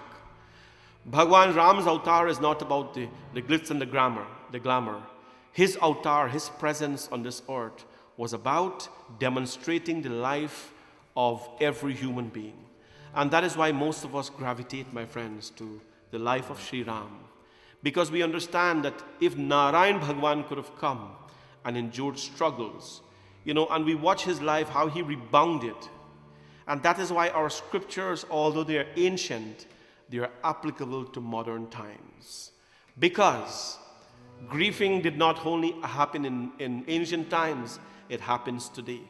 Bhagwan Ram's avatar is not about the glitz and the glamour. His avatar, his presence on this earth was about demonstrating the life of every human being. And that is why most of us gravitate, my friends, to the life of Sri Ram. Because we understand that if Narayan Bhagwan could have come and endured struggles, and we watch his life, how he rebounded. And that is why our scriptures, although they are ancient, they are applicable to modern times. Because grieving did not only happen in ancient times, it happens today.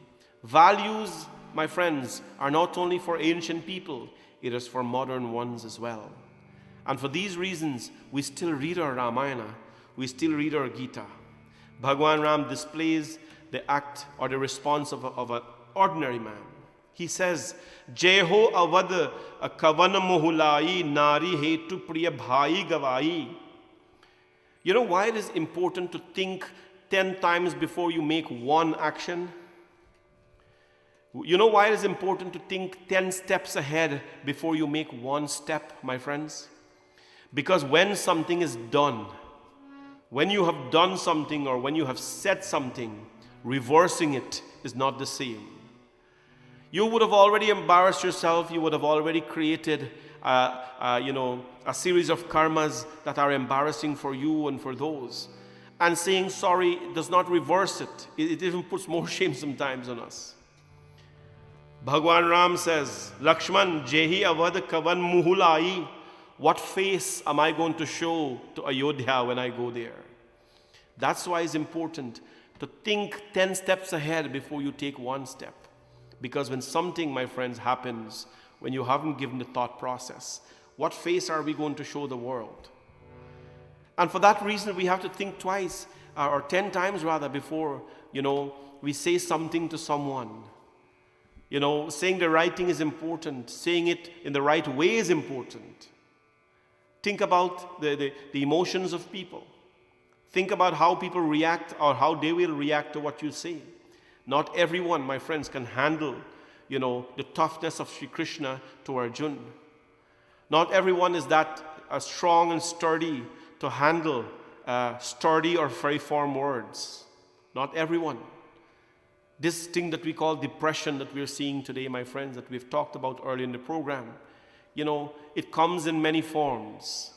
Values, my friends, are not only for ancient people, it is for modern ones as well. And for these reasons, we still read our Ramayana, we still read our Gita. Bhagwan Ram displays the act or the response of an ordinary man. He says, Jeho avad kavan mohulai nari hetu priya bhai gavai. You know why it is important to think 10 times before you make one action? You know why it is important to think 10 steps ahead before you make one step, my friends? Because when something is done, when you have done something or when you have said something, reversing it is not the same. You would have already embarrassed yourself. You would have already created, a series of karmas that are embarrassing for you and for those. And saying sorry does not reverse it. It even puts more shame sometimes on us. Bhagwan Ram says, Lakshman, Jehi avad kavan muhulai. What face am I going to show to Ayodhya when I go there? That's why it's important to think 10 steps ahead before you take one step. Because when something, my friends, happens, when you haven't given the thought process, what face are we going to show the world? And for that reason, we have to think twice, or 10 times rather, before, we say something to someone. Saying the right thing is important. Saying it in the right way is important. Think about the emotions of people. Think about how people react or how they will react to what you say. Not everyone, my friends, can handle, the toughness of Sri Krishna to Arjun. Not everyone is that strong and sturdy to handle sturdy or very firm words. Not everyone. This thing that we call depression that we're seeing today, my friends, that we've talked about earlier in the program, it comes in many forms.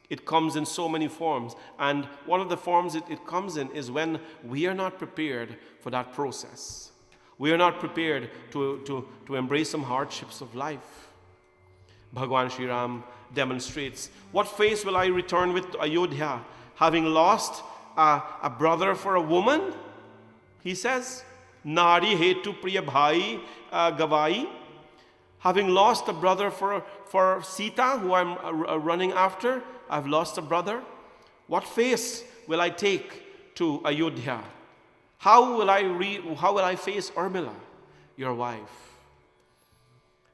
It comes in so many forms. And one of the forms it comes in is when we are not prepared for that process. We are not prepared to embrace some hardships of life. Bhagwan Sri Ram demonstrates, what face will I return with to Ayodhya, having lost a brother for a woman? He says, Nari hetu priya bhai gavai. Having lost a brother for Sita, who I'm running after, I've lost a brother. What face will I take to Ayodhya? How will I face Urmila, your wife?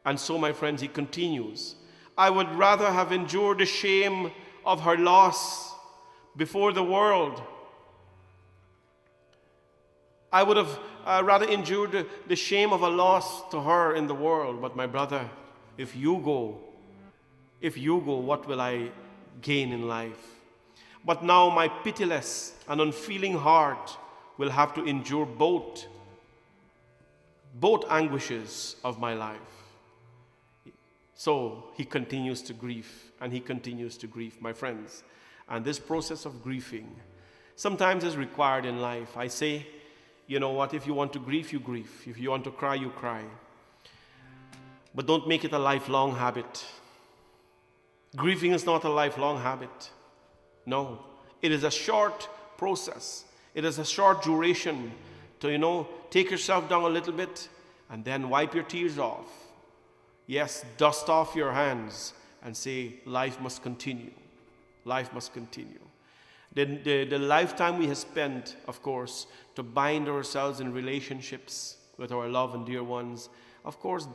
And so, my friends, he continues, I would rather have endured the shame of her loss before the world. I would have rather endured the shame of a loss to her in the world. But my brother, if you go, what will I gain in life? But now my pitiless and unfeeling heart will have to endure both anguishes of my life. So he continues to grieve, and he continues to grieve, my friends. And this process of grieving sometimes is required in life. I say, you know what, if you want to grieve, you grieve. If you want to cry, you cry. But don't make it a lifelong habit. Grieving is not a lifelong habit. No, it is a short process. It is a short duration to, take yourself down a little bit and then wipe your tears off. Yes, dust off your hands and say, life must continue. Life must continue. The lifetime we have spent, of course, to bind ourselves in relationships with our loved and dear ones, of course,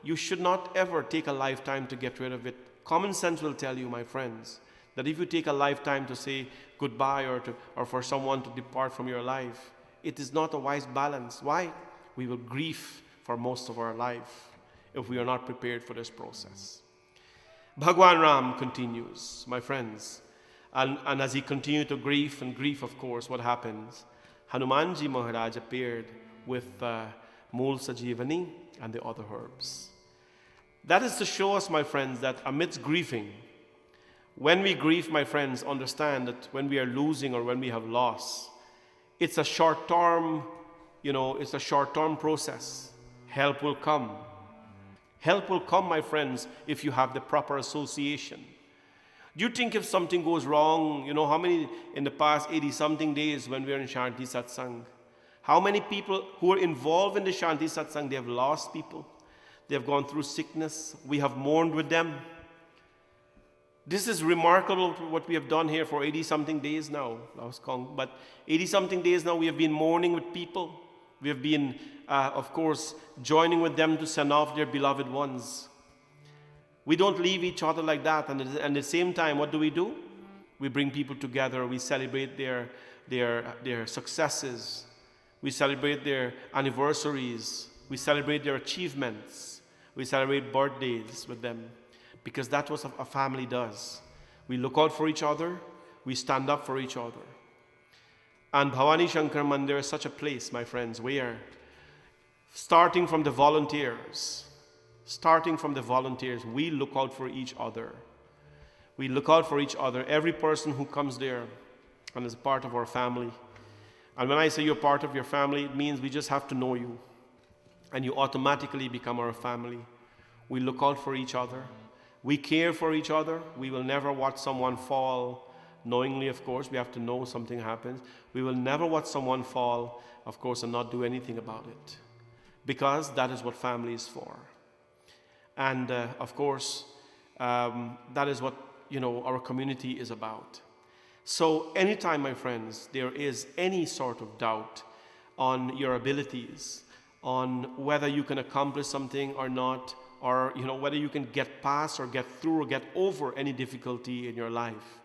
you should not ever take a lifetime to get rid of it. Common sense will tell you, my friends, that if you take a lifetime to say goodbye or for someone to depart from your life, it is not a wise balance. Why? We will grieve for most of our life if we are not prepared for this process. Bhagwan Ram continues, my friends, and as he continued to grieve, of course, what happens? Hanumanji Maharaj appeared with Mool Sajivani and the other herbs. That is to show us, my friends, that amidst grieving, when we grieve, my friends, understand that when we are losing or when we have loss, it's a short-term, it's a short-term process. Help will come. Help will come, my friends, if you have the proper association. Do you think if something goes wrong, how many in the past 80-something days when we are in Shanti Satsangh, how many people who are involved in the Shanti Satsangh, they have lost people. They have gone through sickness. We have mourned with them. This is remarkable what we have done here for 80-something days now. But 80-something days now we have been mourning with people. We have been, of course, joining with them to send off their beloved ones. We don't leave each other like that. And at the same time, what do? We bring people together. We celebrate their successes. We celebrate their anniversaries. We celebrate their achievements. We celebrate birthdays with them. Because that's what a family does. We look out for each other. We stand up for each other. And Bhavani Shankar Mandir is such a place, my friends, where starting from the volunteers, we look out for each other. We look out for each other. Every person who comes there and is part of our family. And when I say you're part of your family, it means we just have to know you. And you automatically become our family. We look out for each other. We care for each other. We will never watch someone fall knowingly, of course. We have to know something happens. We will never watch someone fall, of course, and not do anything about it. Because that is what family is for. And, of course, that is what, our community is about. So anytime, my friends, there is any sort of doubt on your abilities, on whether you can accomplish something or not, or whether you can get past or get through or get over any difficulty in your life,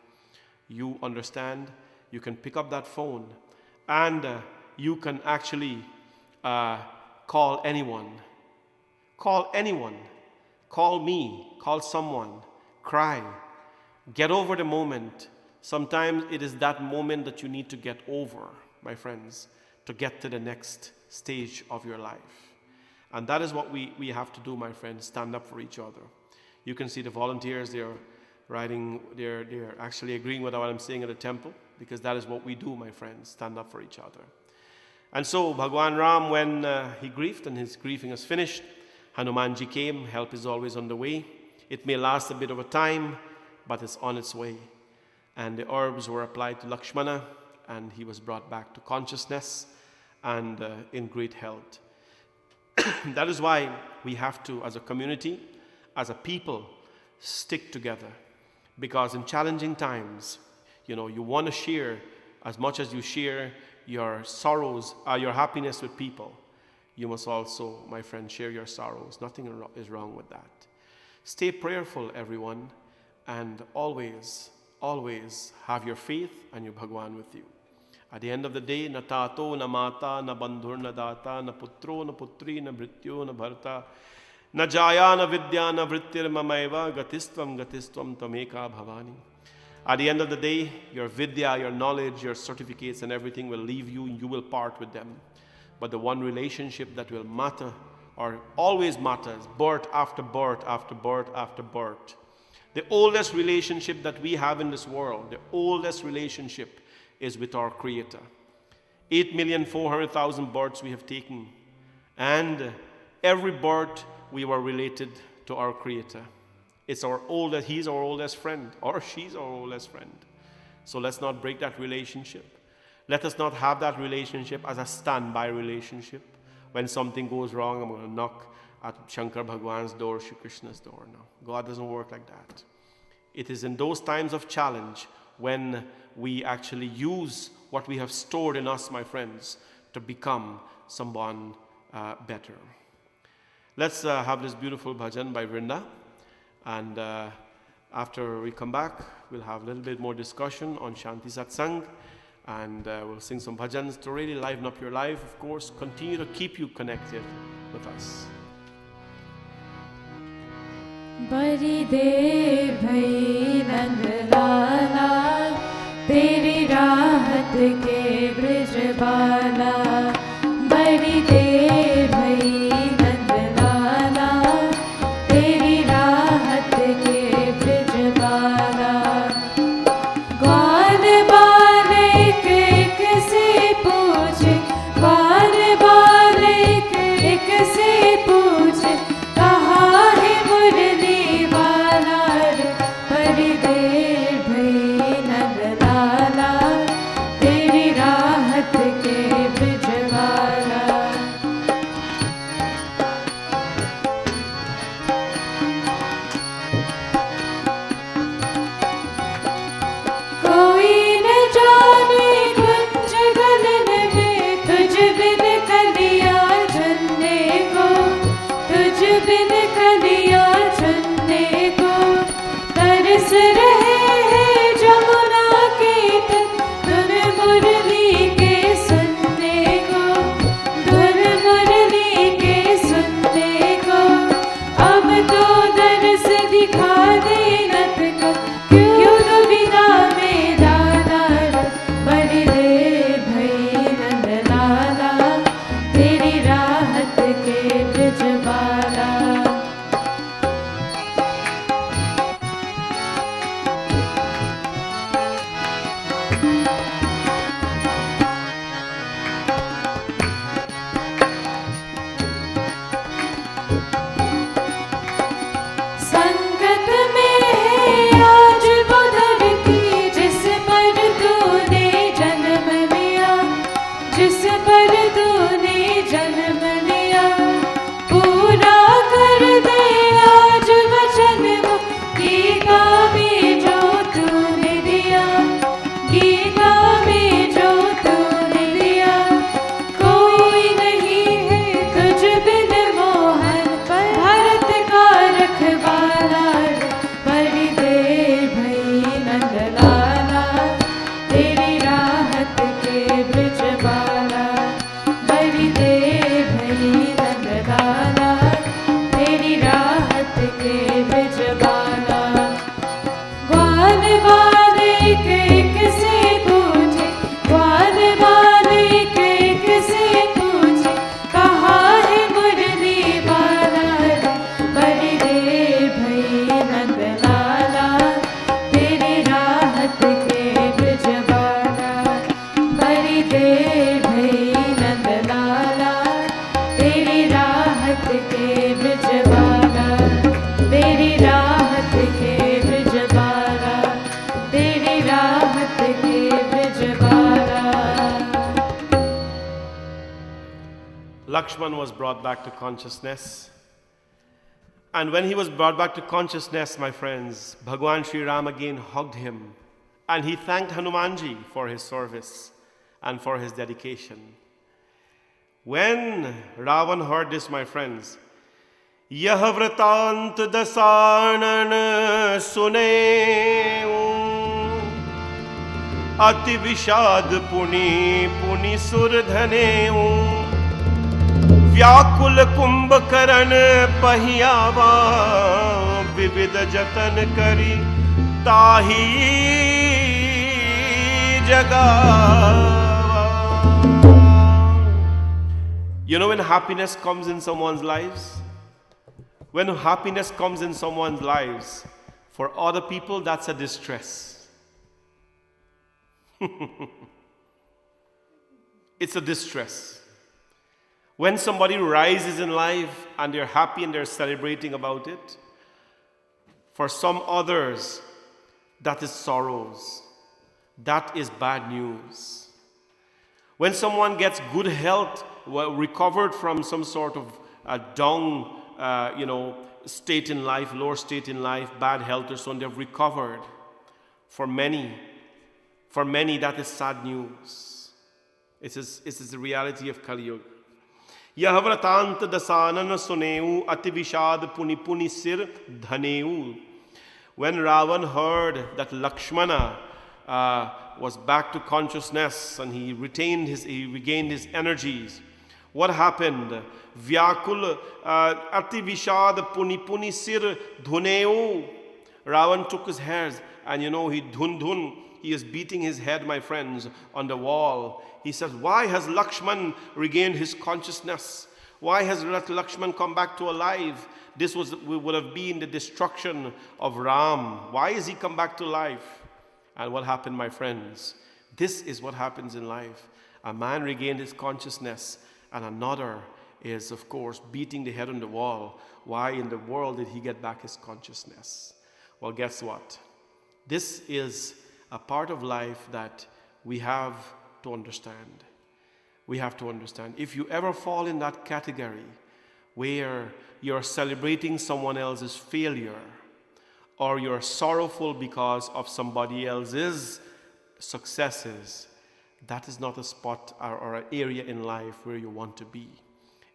you understand, you can pick up that phone and you can actually call anyone. Call anyone. Call me. Call someone. Cry. Get over the moment. Sometimes it is that moment that you need to get over, my friends, to get to the next stage of your life. And that is what we have to do, my friends, stand up for each other. You can see the volunteers, they're actually agreeing with what I'm saying at the temple, because that is what we do, my friends, stand up for each other. And so Bhagwan Ram, when he grieved and his grieving is finished, Hanumanji came, help is always on the way. It may last a bit of a time, but it's on its way. And the herbs were applied to Lakshmana, and he was brought back to consciousness and in great health. That is why we have to, as a community, as a people, stick together. Because in challenging times, you want to share as much as you share your sorrows, your happiness with people. You must also, my friend, share your sorrows. Nothing is wrong with that. Stay prayerful, everyone, and always, always have your faith and your Bhagwan with you. At the end of the day, na tato, na mata, na bandhur, na data, na putro, na putri, na brityo, na bharta, na jaya, na vidya, na vrittir mamaiva, gatistvam tameka bhavani. At the end of the day, your vidya, your knowledge, your certificates and everything will leave you and you will part with them. But the one relationship that will matter, or always matters, birth after birth after birth after birth. The oldest relationship that we have in this world, the oldest relationship is with our Creator. 8,400,000 births we have taken, and every birth we were related to our Creator. He's our oldest friend, or she's our oldest friend. So let's not break that relationship. Let us not have that relationship as a standby relationship. When something goes wrong, I'm going to knock at Shankar Bhagwan's door, Shri Krishna's door. No, God doesn't work like that. It is in those times of challenge when we actually use what we have stored in us, my friends, to become someone better. Let's have this beautiful bhajan by Vrinda. And after we come back, we'll have a little bit more discussion on Shanti Satsangh. And we'll sing some bhajans to really liven up your life. Of course, continue to keep you connected with us. बड़ी देर भई नंदलाला तेरी राहत के ब्रजबाला बड़ी देर भई नंदलाला तेरी राहत के ब्रजबाला ग्वाल बाल एक से पूछे ग्वाल बाल एक से पूछे कहा है मुरली वाला बड़ी देर भई नंदलाला तेरी राहत के ब्रजवाला कोई न जाने कुंज गगन में तुझ बिन कलिया चुनने को तुझ बिन कलिया चुनने को तरस रहे हैं जमुना के तट धुन मुरली के सुनने को धुन मुरली के सुनने को अब तो दरस दिखा दे नत को क्यों दुविधा में लाला बड़ी देर भई नंदलाला तेरी राहत के ब्रजबाला संकट में Lakshman was brought back to consciousness. And when he was brought back to consciousness, my friends, Bhagwan Sri Ram again hugged him. And he thanked Hanumanji for his service and for his dedication. When Ravan heard this, my friends, Yah vratant dasanan sune Ati vishad puni puni surdhane Vyakul kumbhakaran pahiyawa Vivid jatan kari tahi jagawa. You know when happiness comes in someone's lives? When happiness comes in someone's lives, for other people that's a distress. It's a distress. When somebody rises in life and they're happy and they're celebrating about it, for some others, that is sorrows. That is bad news. When someone gets good health, recovered from some sort of down, state in life, lower state in life, bad health or so, and they've recovered. For many, that is sad news. It is the reality of Kali Yuga. Yahvratant dasanan suneu ativishad puni puni sir dhaneu. When Ravan heard that Lakshmana was back to consciousness and he regained his energies, what happened? Vyakul ativishad puni puni sir dhuneu. Ravan took his hairs and he dhun. He is beating his head, my friends, on the wall. He says, why has Lakshman regained his consciousness? Why has Lakshman come back to alive? This would have been the destruction of Ram. Why has he come back to life? And what happened, my friends? This is what happens in life. A man regained his consciousness and another is, of course, beating the head on the wall. Why in the world did he get back his consciousness? Well, guess what? This is a part of life that we have to understand. We have to understand. If you ever fall in that category where you're celebrating someone else's failure or you're sorrowful because of somebody else's successes, that is not a spot or an area in life where you want to be.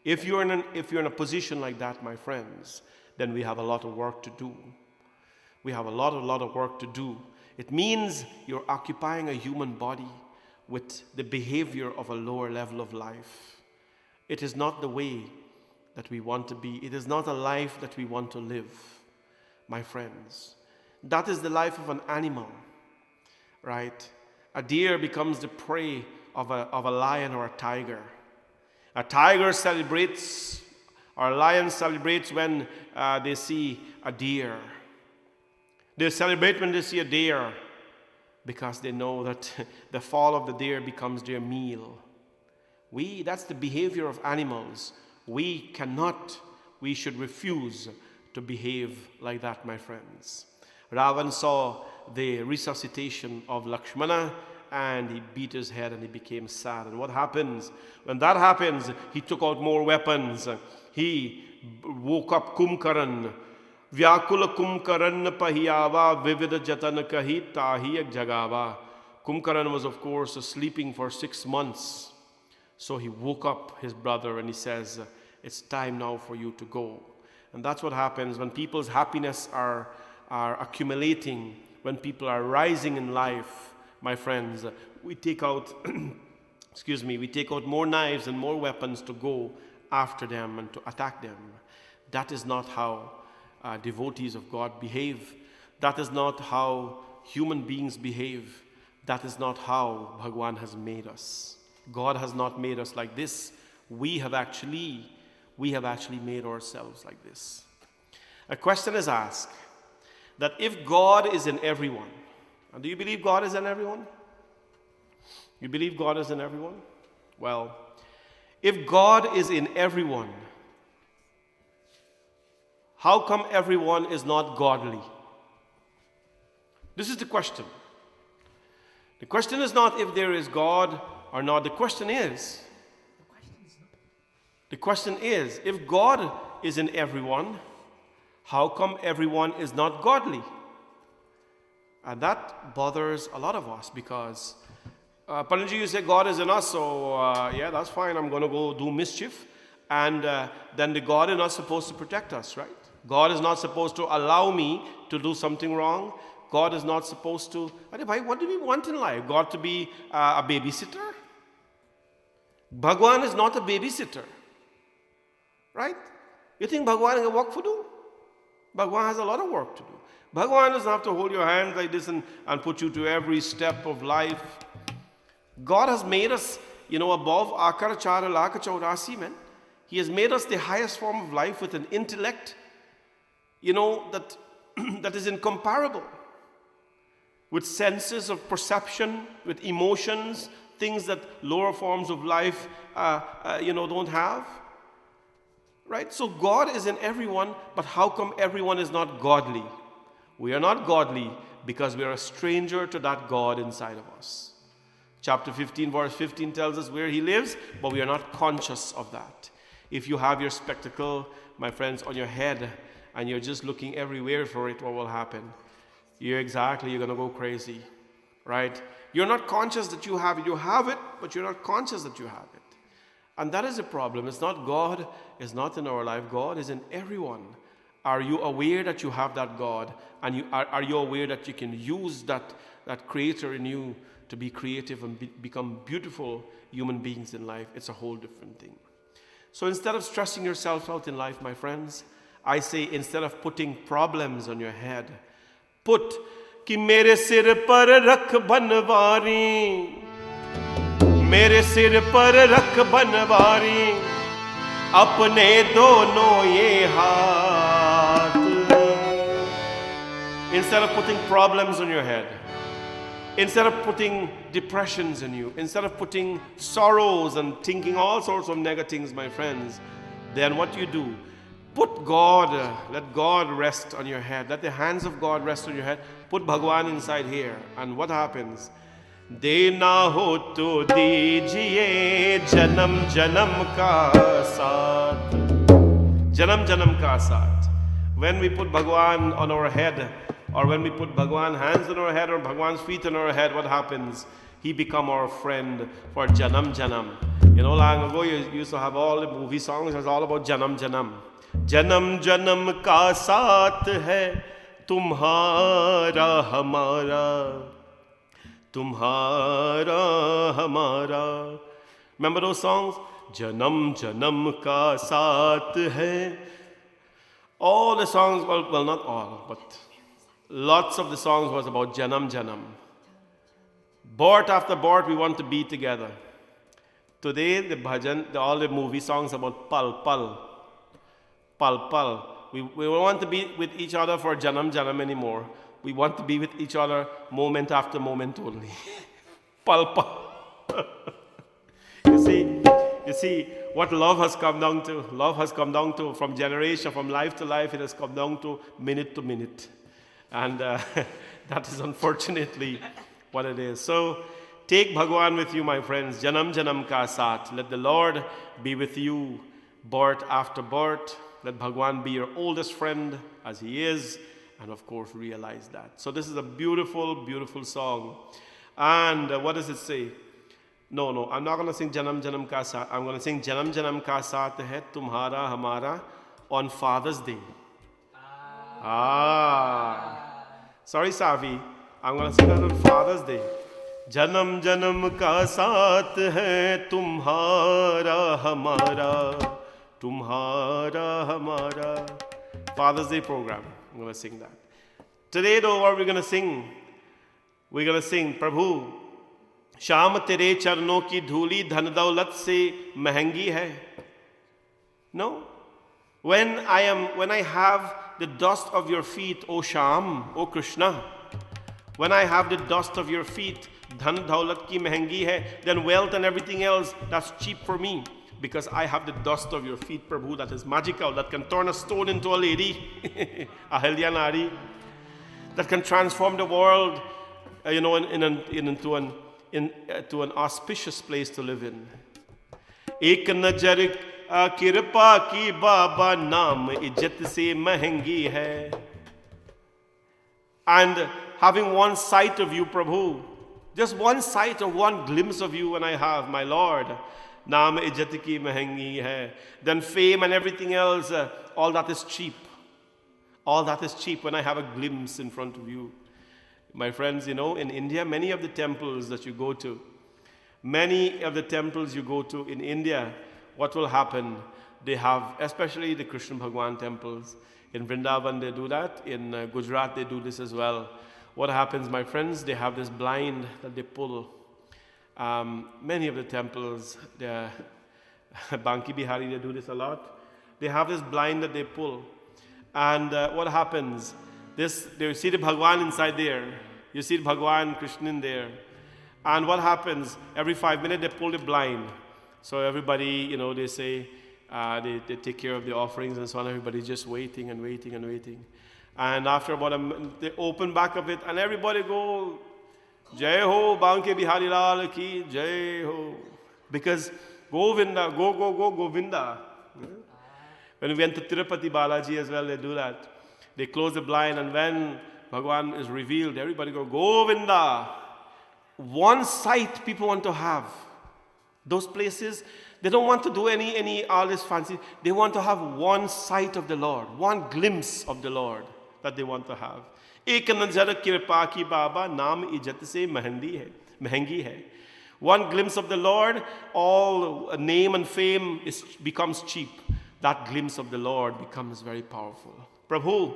If you're in a position like that, my friends, then we have a lot of work to do. We have a lot of work to do. It means you're occupying a human body with the behavior of a lower level of life. It is not the way that we want to be. It is not a life that we want to live, my friends. That is the life of an animal, right? A deer becomes the prey of a lion or a tiger. A tiger celebrates, or a lion celebrates when they see a deer. They celebrate when they see a deer because they know that the fall of the deer becomes their meal. That's the behavior of animals. We should refuse to behave like that, my friends. Ravan saw the resuscitation of Lakshmana and he beat his head and he became sad. And what happens? When that happens, he took out more weapons. He woke up Kumkaran. Vyakula Kumkaran Pahiyava Vivid Jatan Kahi Tahi Jagava. Kumkaran was, of course, sleeping for 6 months. So he woke up his brother and he says, it's time now for you to go. And that's what happens when people's happiness are accumulating, when people are rising in life, my friends. We take out, we take out more knives and more weapons to go after them and to attack them. That is not how devotees of God behave. That is not how human beings behave. That is not how Bhagwan has made us. God has not made us like this. We have actually made ourselves like this. A question is asked that if God is in everyone, and do you believe God is in everyone? You believe God is in everyone? Well, if God is in everyone, how come everyone is not godly? This is the question. The question is not if there is God or not. The question is, The question is, if God is in everyone, how come everyone is not godly? And that bothers a lot of us because, Panji, you say God is in us, so yeah, that's fine, I'm going to go do mischief. And then the God in us is supposed to protect us, right? God is not supposed to allow me to do something wrong. God is not supposed to, what do we want in life? God to be a babysitter? Bhagwan is not a babysitter, right? You think Bhagwan has work to do? Bhagwan has a lot of work to do. Bhagwan doesn't have to hold your hand like this and put you to every step of life. God has made us, above Akar Chara Laka Chaurasi, man. He has made us the highest form of life with an intellect, that that is incomparable. With senses of perception, with emotions, things that lower forms of life, don't have. Right? So God is in everyone, but how come everyone is not godly? We are not godly because we are a stranger to that God inside of us. Chapter 15, verse 15 tells us where he lives, but we are not conscious of that. If you have your spectacle, my friends, on your head, and you're just looking everywhere for it, what will happen? You're going to go crazy, right? You're not conscious that you have it. You have it, but you're not conscious that you have it. And that is a problem. It's not God is not in our life. God is in everyone. Are you aware that you have that God? And are you aware that you can use that creator in you to be creative and become beautiful human beings in life? It's a whole different thing. So instead of stressing yourself out in life, my friends, I say instead of putting problems on your head, put कि मेरे सिर पर रख बनवारी, मेरे सिर पर रख बनवारी, अपने दोनों ये हाथ. Instead of putting problems on your head, instead of putting depressions in you, instead of putting sorrows and thinking all sorts of negative things, my friends, then what do? Put God, let God rest on your head. Let the hands of God rest on your head. Put Bhagwan inside here. And what happens? Dena ho to dijiye janam janam ka saath. Janam janam ka saath. When we put Bhagwan on our head, or when we put Bhagwan hands on our head or Bhagwan's feet on our head, what happens? He become our friend for janam janam. Long ago you used to have all the movie songs. It was all about janam janam. जन्म जन्म का साथ है तुम्हारा हमारा, तुम्हारा हमारा. Remember those songs? जन्म जन्म का साथ है. All the songs, well not all, but lots of the songs was about janam janam. Birth after birth we want to be together. Today the bhajan, all the movie songs about pal pal. Pal pal. We don't want to be with each other for janam janam anymore. We want to be with each other moment after moment only. Pal pal. You see what love has come down to. Love has come down to, from generation, from life to life, it has come down to minute. And that is unfortunately what it is. So take Bhagwan with you, my friends. Janam janam ka saath. Let the Lord be with you birth after birth. Let Bhagwan be your oldest friend as he is, and of course realize that. So this is a beautiful, beautiful song. And what does it say? No, I'm not going to sing Janam Janam Ka Saath. I'm going to sing Janam Janam Ka Saath Hai Tumhara Hamara on Father's Day. Sorry, Savi. I'm going to sing that on Father's Day. Janam Janam Ka Saath Hai Tumhara Hamara, Tumhara Hamara. Father's Day program. I'm going to sing that. Today, though, what we're going to sing? We're going to sing Prabhu, शाम तेरे चरणों की धूली धन दौलत से महंगी है. No. When I have the dust of your feet, O Sham, O Krishna, when I have the dust of your feet, dhan daulat ki mehengi hai, then wealth and everything else, that's cheap for me. Because I have the dust of your feet, Prabhu, that is magical, that can turn a stone into a lady, a Ahilya Nari, that can transform the world, into an auspicious place to live in. एक नजर कृपा की बाबा नाम इज्जत से महंगी है. And having one sight of you, Prabhu, just one sight or one glimpse of you when I have, my Lord, naam ijjat ki mahangi hai. Then fame and everything else, all that is cheap. All that is cheap when I have a glimpse in front of you. My friends, in India, many of the temples that you go to, in India, what will happen? They have, especially the Krishna Bhagwan temples. In Vrindavan, they do that. In Gujarat, they do this as well. What happens, my friends? They have this blind that they pull. Many of the temples, Banki Bihari, they do this a lot. They have this blind that they pull. And what happens? They see the Bhagwan inside there. You see the Bhagwan, Krishna in there. And what happens? Every 5 minutes, they pull the blind. So everybody, they say, they take care of the offerings and so on. Everybody's just waiting and waiting and waiting. And after about a minute, they open back of it, and everybody go, Jai Ho, Banke Bihari Lal Ki, Jai Ho. Because Govinda, go, Govinda. When we went to Tirupati Balaji as well, they do that. They close the blind, and when Bhagwan is revealed, everybody go, Govinda. One sight people want to have. Those places, they don't want to do any all this fancy. They want to have one sight of the Lord, one glimpse of the Lord that they want to have. Ek nazar kirpa ki baba naam ijat se mahangi hai. One glimpse of the Lord, all name and fame becomes cheap. That glimpse of the Lord becomes very powerful. Prabhu,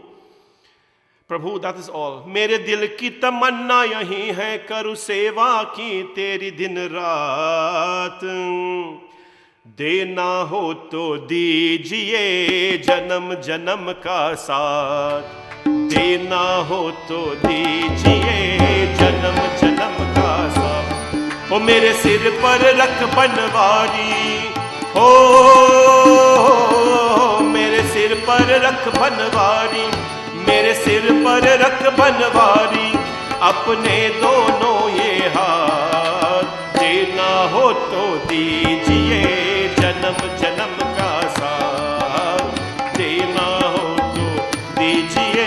that is all. मेरे दिल की तमन्ना यही है, करूँ सेवा की तेरी दिन रात. देना हो तो दीजिए जन्म जन्म का साथ. देना हो तो दीजिए जन्म जन्म का साथ. ओ मेरे सिर पर रख बनवारी, हो मेरे सिर पर रख बनवारी, मेरे सिर पर रख बनवारी, अपने दोनों ये हाथ. देना हो तो दीजिए जन्म जन्म का साथ. देना हो तो दीजिए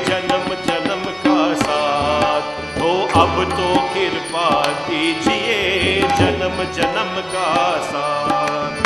जन्म जन्म का साथ. हो अब तो कृपा दीजिए जन्म जन्म का साथ.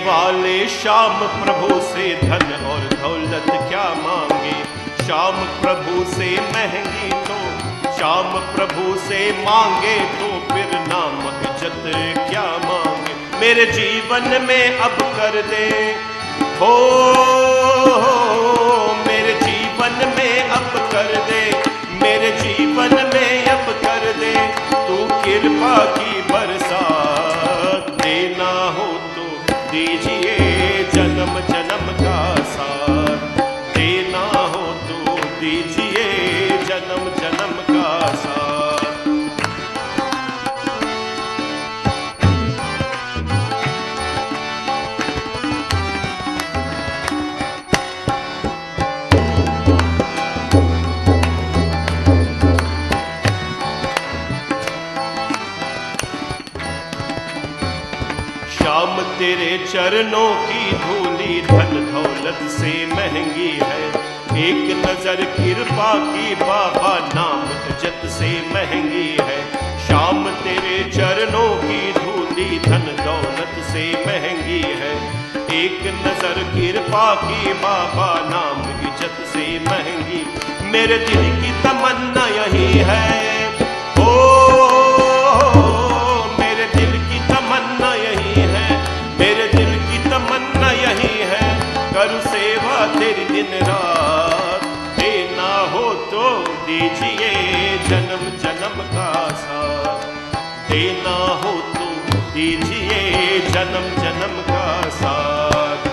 वाले श्याम प्रभु से धन और दौलत क्या मांगे. श्याम प्रभु से महंगी तो श्याम प्रभु से मांगे तो फिर नाम इज्जत क्या मांगे. मेरे जीवन में अब कर दे, हो मेरे जीवन में अब कर दे, मेरे जीवन में अब कर दे तू कृपा की बरसात. देना हो दीजिए जन्म जन्म का साथ. देना हो तो दीजिए जन्म जन्म का साथ. श्याम तेरे चरणों की धूली धन दौलत से महंगी है. एक नजर कृपा की बाबा नाम इज्जत से महंगी है. श्याम तेरे चरणों की धूली धन दौलत से महंगी है. एक नजर कृपा की बाबा नाम इज्जत से महंगी. मेरे दिल की तमन्ना यही है, ओ मेरे दिल की तमन्ना यही है, मेरे दिल की तमन्ना यही है, करूँ सेवा तेरी दिन रात. देना हो तो दीजिए जन्म जन्म का साथ. देना हो तो दीजिए जन्म जन्म का साथ.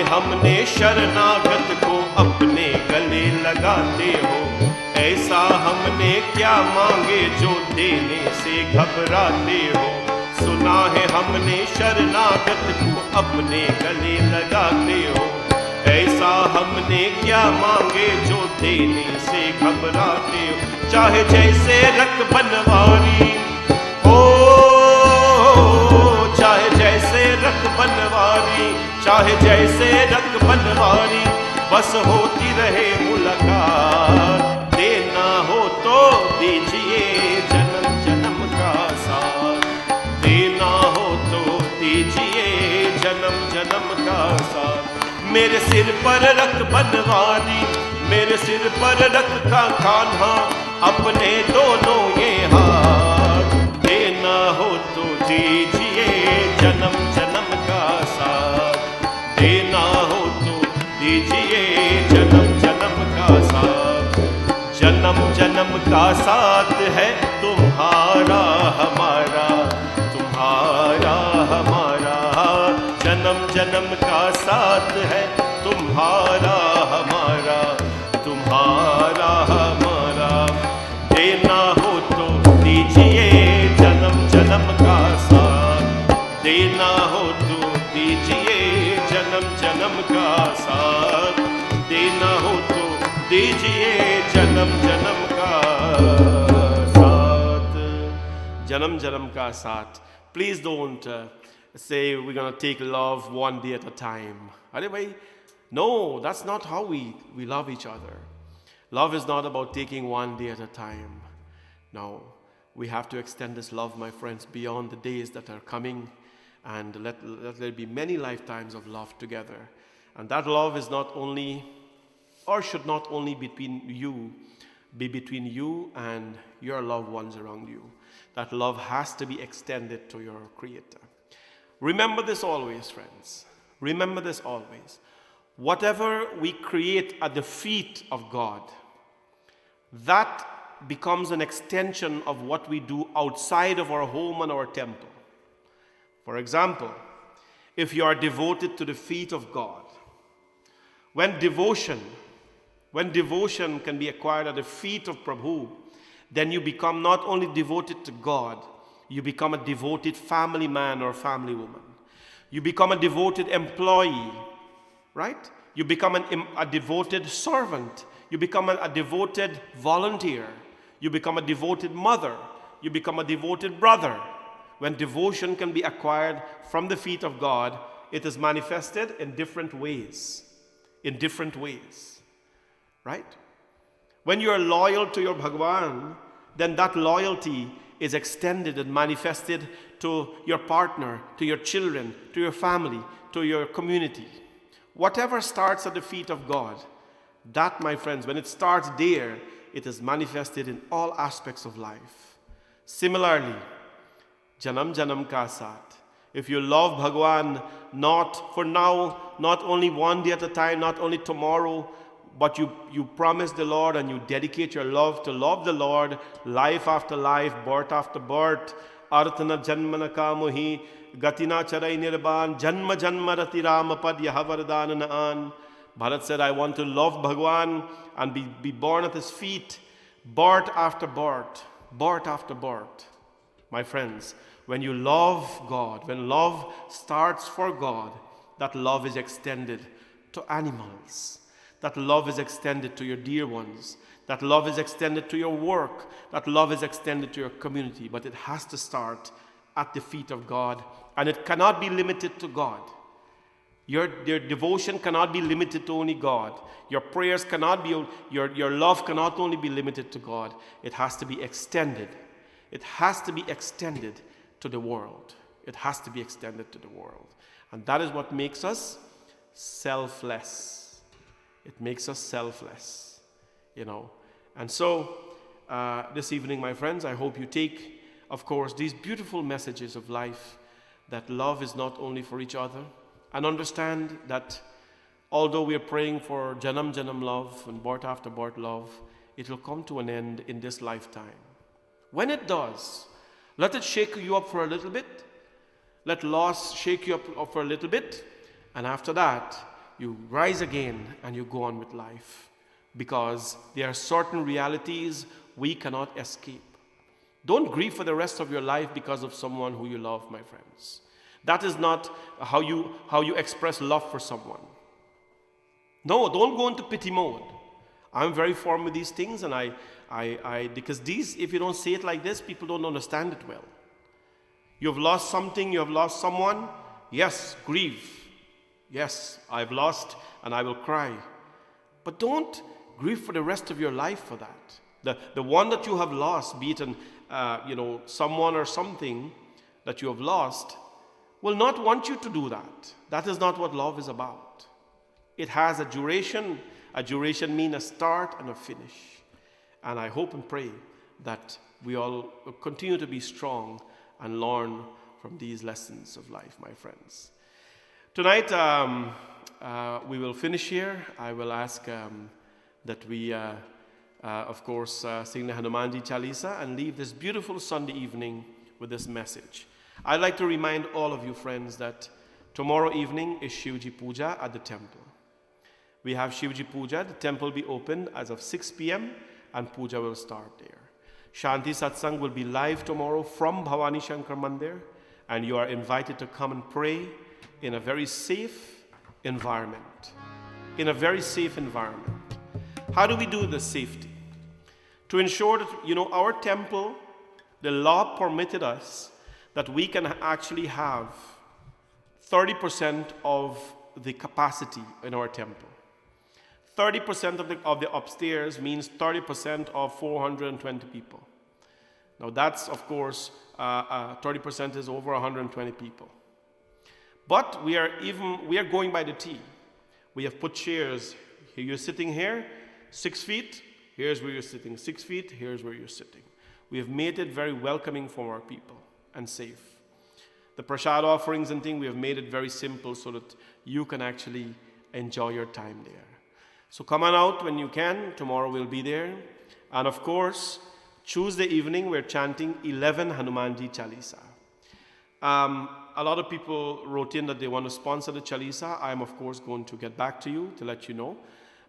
हमने शरणागत को अपने गले लगाते हो। ऐसा हमने क्या मांगे जो देने से घबराते हो। सुना है हमने शरणागत को अपने गले लगाते हो। ऐसा हमने क्या मांगे जो देने से घबराते हो। चाहे जैसे रख बनवारी हो, चाहे जैसे रख बनवारी, चाहे जैसे रख बनवारी, बस होती रहे मुलाकात। देना हो तो दीजिए जन्म जन्म का साथ। देना हो तो दीजिए जन्म जन्म का साथ। मेरे सिर पर रख बनवारी, मेरे सिर पर रख का कान्हा, अपने दोनों ये हाथ। देना हो तो दीजिए जन्म जन्म का साथ। देना हो तो दीजिए जन्म जन्म का साथ। जन्म जन्म का साथ है तुम्हारा हमारा, तुम्हारा हमारा। जन्म जन्म का साथ है तुम्हारा हमारा, तुम्हारा हमारा। देना हो तो दीजिए जन्म जन्म का साथ। देना हो तो दीजिए जन्म जन्म का साथ। देना हो तो दीजिए जन्म जन्म का साथ। जन्म जन्म का साथ। Please don't say we're going to take love one day at a time. Are bhai? No, that's not how we love each other. Love is not about taking one day at a time. No, we have to extend this love, my friends, beyond the days that are coming, and let there be many lifetimes of love together. And that love is not only, or should not only be between you and your loved ones around you. That love has to be extended to your Creator. Remember this always, friends. Remember this always. Whatever we create at the feet of God, that becomes an extension of what we do outside of our home and our temple. For example, if you are devoted to the feet of God, when devotion can be acquired at the feet of Prabhu, then you become not only devoted to God, you become a devoted family man or family woman. You become a devoted employee, right? You become a devoted servant. You become a devoted volunteer. You become a devoted mother. You become a devoted brother. When devotion can be acquired from the feet of God, it is manifested in different ways. In different ways, right? When you are loyal to your Bhagwan, then that loyalty is extended and manifested to your partner, to your children, to your family, to your community. Whatever starts at the feet of God, that, my friends, when it starts there, it is manifested in all aspects of life. Similarly, Janam Janam Ka Saath. If you love Bhagwan, not for now, not only one day at a time, not only tomorrow, but you promise the Lord and you dedicate your love to love the Lord, life after life, birth after birth, artana janmana kamuhi, gatina charai nirban, janma janma rati ramapad yahavardana an. Bharat said, I want to love Bhagwan and be born at his feet, birth after birth, birth after birth. My friends, when you love God, when love starts for God, that love is extended to animals. That love is extended to your dear ones. That love is extended to your work. That love is extended to your community. But it has to start at the feet of God. And it cannot be limited to God. Your devotion cannot be limited to only God. Your prayers cannot be, your love cannot only be limited to God. It has to be extended. It has to be extended to the world. It has to be extended to the world. And that is what makes us selfless. It makes us selfless, you know. And so, this evening, my friends, I hope you take, of course, these beautiful messages of life, that love is not only for each other, and understand that although we are praying for Janam Janam love and birth after birth love, it will come to an end in this lifetime. When it does, let it shake you up for a little bit. Let loss shake you up for a little bit. And after that, you rise again and you go on with life, because there are certain realities we cannot escape. Don't grieve for the rest of your life because of someone who you love, my friends. That is not how you express love for someone. No, don't go into pity mode. I'm very firm with these things, and because these, if you don't say it like this, people don't understand it well. You have lost something, you have lost someone. Yes, grieve. Yes, I've lost and I will cry. But don't grieve for the rest of your life for that. The one that you have lost, be it someone or something that you have lost, will not want you to do that. That is not what love is about. It has a duration. A duration means a start and a finish. And I hope and pray that we all continue to be strong and learn from these lessons of life, my friends. Tonight, we will finish here. I will ask that we, of course, sing the Hanumanji Chalisa and leave this beautiful Sunday evening with this message. I'd like to remind all of you, friends, that tomorrow evening is Shivji Puja at the temple. We have Shivji Puja. The temple will be opened as of 6 p.m. and Puja will start there. Shanti Satsangh will be live tomorrow from Bhavani Shankar Mandir, and you are invited to come and pray in a very safe environment. In a very safe environment. How do we do this safety? To ensure that, our temple, the law permitted us that we can actually have 30% of the capacity in our temple. 30% of the upstairs means 30% of 420 people. Now that's, of course, 30% is over 120 people. But we are going by the T. We have put chairs. Here you're sitting here, 6 feet. Here's where you're sitting. 6 feet, here's where you're sitting. We have made it very welcoming for our people and safe. The prasad offerings and things, we have made it very simple so that you can actually enjoy your time there. So come on out when you can. Tomorrow we'll be there. And of course, Tuesday evening we're chanting 11 Hanumanji Chalisa. A lot of people wrote in that they want to sponsor the Chalisa. I'm of course going to get back to you to let you know.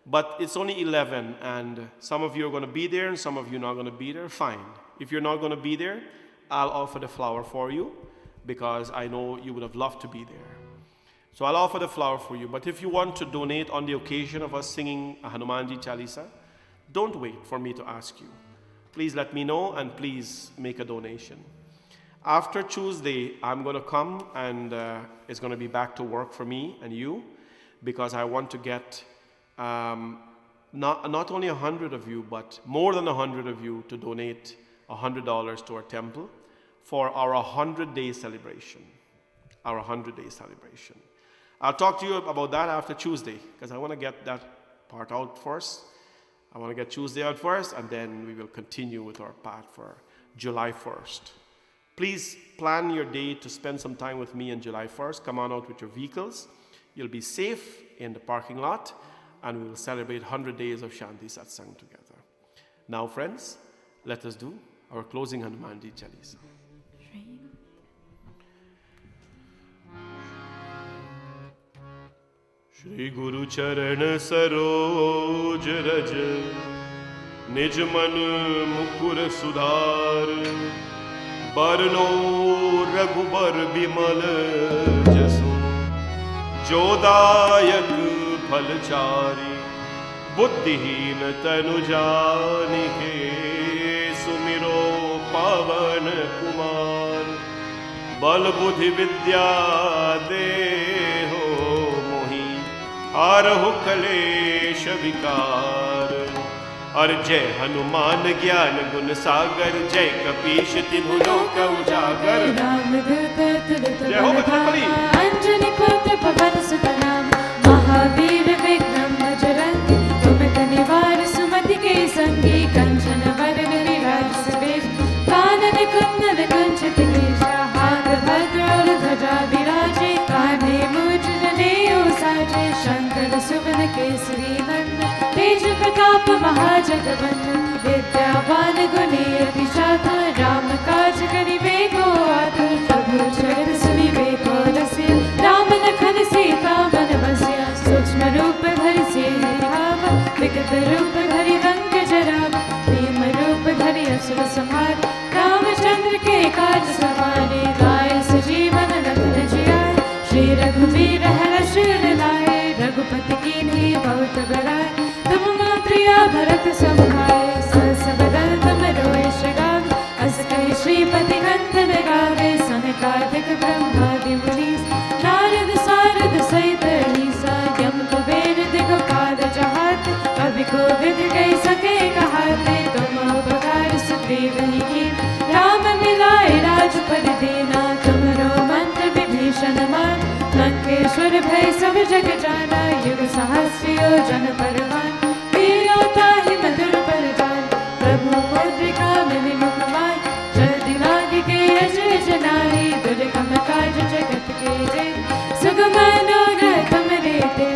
But it's only 11, and some of you are going to be there and some of you are not going to be there. Fine. If you're not going to be there, I'll offer the flower for you, because I know you would have loved to be there. So I'll offer the flower for you. But if you want to donate on the occasion of us singing a Hanumanji Chalisa, don't wait for me to ask you. Please let me know and please make a donation. After Tuesday, I'm going to come and it's going to be back to work for me and you, because I want to get not only 100 of you, but more than 100 of you to donate $100 to our temple for our 100-day celebration. Our 100-day celebration. I'll talk to you about that after Tuesday, because I want to get that part out first. I want to get Tuesday out first, and then we will continue with our path for July 1st. Please plan your day to spend some time with me on July 1st. Come on out with your vehicles. You'll be safe in the parking lot, and we will celebrate 100 days of Shanti Satsangh together. Now, friends, let us do our closing Hanumanji Chalisa. Shri Guru Charan Saroj Raj Nij Man Mukur Sudhar Barno Raghubar Bimal Jasu Jodayak Phalchari Buddhihin Tanu Janike Sumiro Pavan Kumar Bal Buddhi Vidya Deho आरहु कलेश विकार और जय हनुमान ज्ञान गुण सागर जय कपीश तिन्हु लोक उजागर जय हो बजरंगबली अंजनी पुत्र पवन सुत नाम महावीर विक्रम बजरंगी तुमत निवार सुमति के संगी कंचन वरन विराज सुबेश कानन कुंडल कुंचित केशा हाथ भद्र और ध्वजा विराजे कान्हे मूंछ जनेऊ साजे शंकर सुवन केसरी नंदन तेज प्रताप महाजगवंदन विद्यावान गुणी अति चातुर राम काज करिबे को आतुर प्रभु चरित सुनिबे को रसिया राम लखन सीता मन बसिया सूक्ष्म विकट रूप धरि रंग जराब, भीम रूप धरि असुर संहार, रामचंद्र के काज सवारे, लाए सजीवन लखन जियाए, श्री रघुवीर हर्ष लाए, रघुपति कीन्ही बहुत बड़ाई, तुम मम प्रिया भरत सम भाई, सहस बदन तुम रोए श्रृंगार, अस कहि श्रीपति नंदन गावे, सनकादिक ब्रह्मादि मुनीस, नारद सारद सहित अहिसा, यम कुबेर दिगपाल जहाते, कवि कोविद कहि सके कहाते, तुम उपकार सुग्रीव ही कीन्हा, राम मिलाए राजपद दीना, तुमरो मंत्र विभीषण मान, लंकेश्वर भय सब जग जाना, युग सहस्र योजन परमान, वीरों ताहि मधुर पर जान, प्रभु मुद्रिका मिलि मुख माय, जल्दी लाग के अजर जनाई, दुर्गम काज जगत के जय, सुगम मनोरथ तुमरे ते,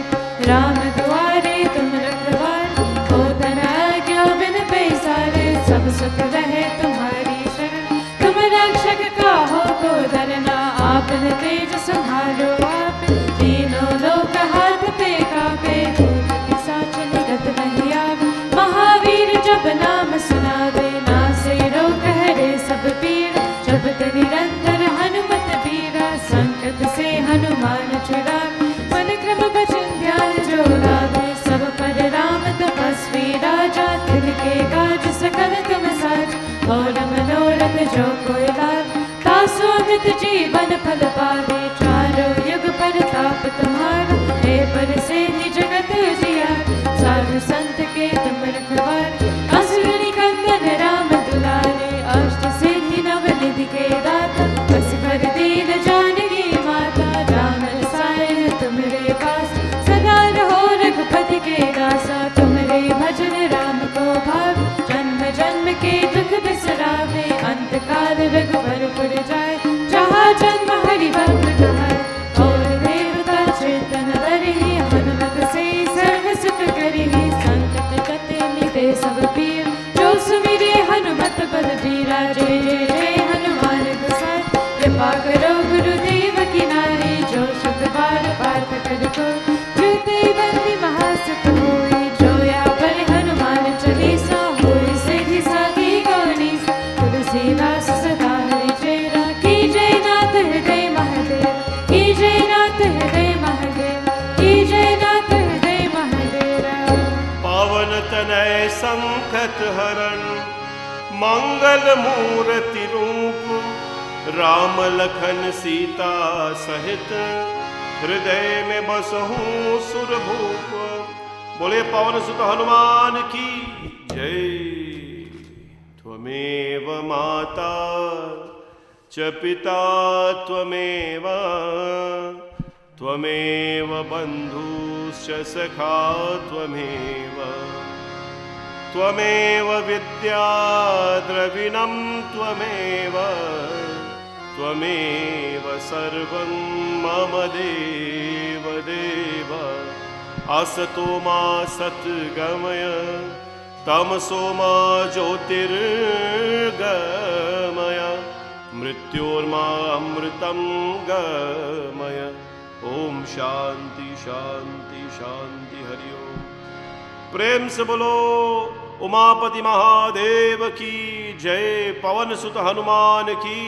राम दुआरे तुम रखवार, हो धन आज्ञा बिन पैसारे, सब सुख रहे तुम्हारी शरण, तुम रक्षक काहो को डरना, आपन तेज संहारो आप, तीनों लोक हाथ पे कापे, भूत पिशाच निकट नहीं आवे, महावीर जब नाम सुनावे, नासे रोग हरे सब पीर, जपत निरंतर हनुमत बीरा, संकट से हनुमान छुड़ावे, मन क्रम वचन ध्यान जो लावे, सब पर राम तपस्वी राजा, तिनके काज सकल तुम साज, और मनोरथ जो कोई लावे, तासो अमित जीवन फल पावे, चारों युग परताप तुम्हारा, हे पर से ही जगत जियार, साधु संत के तुम रखवारे, असुर निकंदन राम दुलारे, अष्ट सिद्धि नव निधि के दाता, बस कर दीन जानकी माता, राम रसायन तुम्हारे पास, सदा रहो रघुपति के दासा, तुम्हारे भजन राम को भावे, जन्म जन्म के दुख बिसरावे, अंत काल रघुवर जाए, जहाँ जन्म हरि भक्त कहाए, और देवता चेतन बरहि, हनुमत से सर्व सुख करहि, संकट कटे मिटे सब पीर, जो सुमिरे हनुमत बलबीरा, जय जय जय हनुमान गोसाई, कृपा करो गुरुदेव की नारी, जो सुख बार पाठ कर को, जूते बंदी महासुख होई, जो या पर हनुमान चालीसा, होई सिद्धि साखी गौरीस, तुलसीदास सदा हरि चेरा, की जय नाथ हृदय महादेव, की जय नाथ हृदय महादेव, की जय नाथ हृदय महादेव। पावन तनय संकट हरण, मंगल मूर्ति रूप, राम लखन सीता सहित, हृदय में बसहूँ सुरभूप, बोले पवन सुत हनुमान की जय। त्वमेव माता च पिता त्वमेव, त्वमेव बन्धुश्च सखा त्वमेव, त्वमेव विद्या द्रविणं त्वमेव, त्वमेव सर्वं मम देव देव, असतो मा सद्गमय, तमसो मा ज्योतिर्गमय, मृत्योर्मा अमृतं गमय। ओम शांति शांति शांति हरि ओम। प्रेम से बोलो उमापति महादेव की जय, पवन सुत हनुमान की,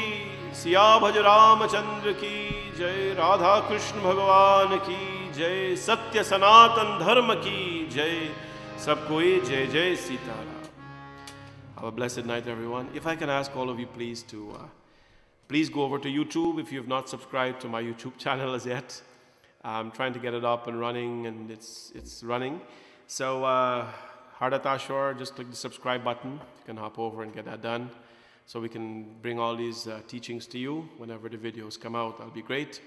सिया भज रामचंद्र की जय, राधा कृष्ण भगवान की जय, सत्य सनातन धर्म की जय। सबको जय जय Sitaram. Have a blessed night, everyone. If I can ask all of you, please, to please go over to YouTube if you have not subscribed to my YouTube channel as yet. I'm trying to get it up and running, and it's running. So, Hardatashwar, just click the subscribe button. You can hop over and get that done, so we can bring all these teachings to you whenever the videos come out. That'll be great.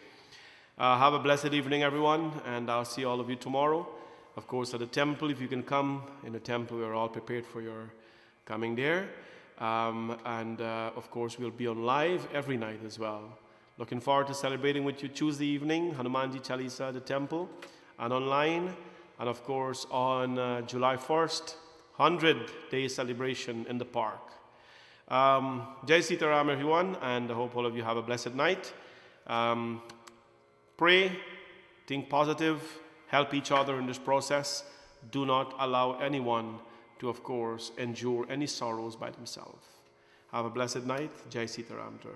Have a blessed evening, everyone, and I'll see all of you tomorrow. Of course, at the temple, if you can come in the temple, we're all prepared for your coming there. Of course, we'll be on live every night as well. Looking forward to celebrating with you Tuesday evening, Hanumanji Chalisa at the temple, and online. And of course, on July 1st, 100-day celebration in the park. Jai Sitaram, everyone, and I hope all of you have a blessed night. Pray, think positive, help each other in this process. do not allow anyone to, of course, endure any sorrows by themselves. Have a blessed night. Jai Sitaram to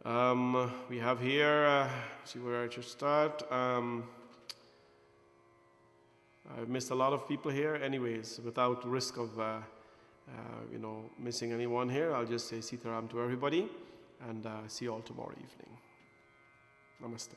everyone. We have here, see where I should start. I've missed a lot of people here. Anyways, without risk of missing anyone here, I'll just say Sitaram to everybody, and see you all tomorrow evening. Namaste.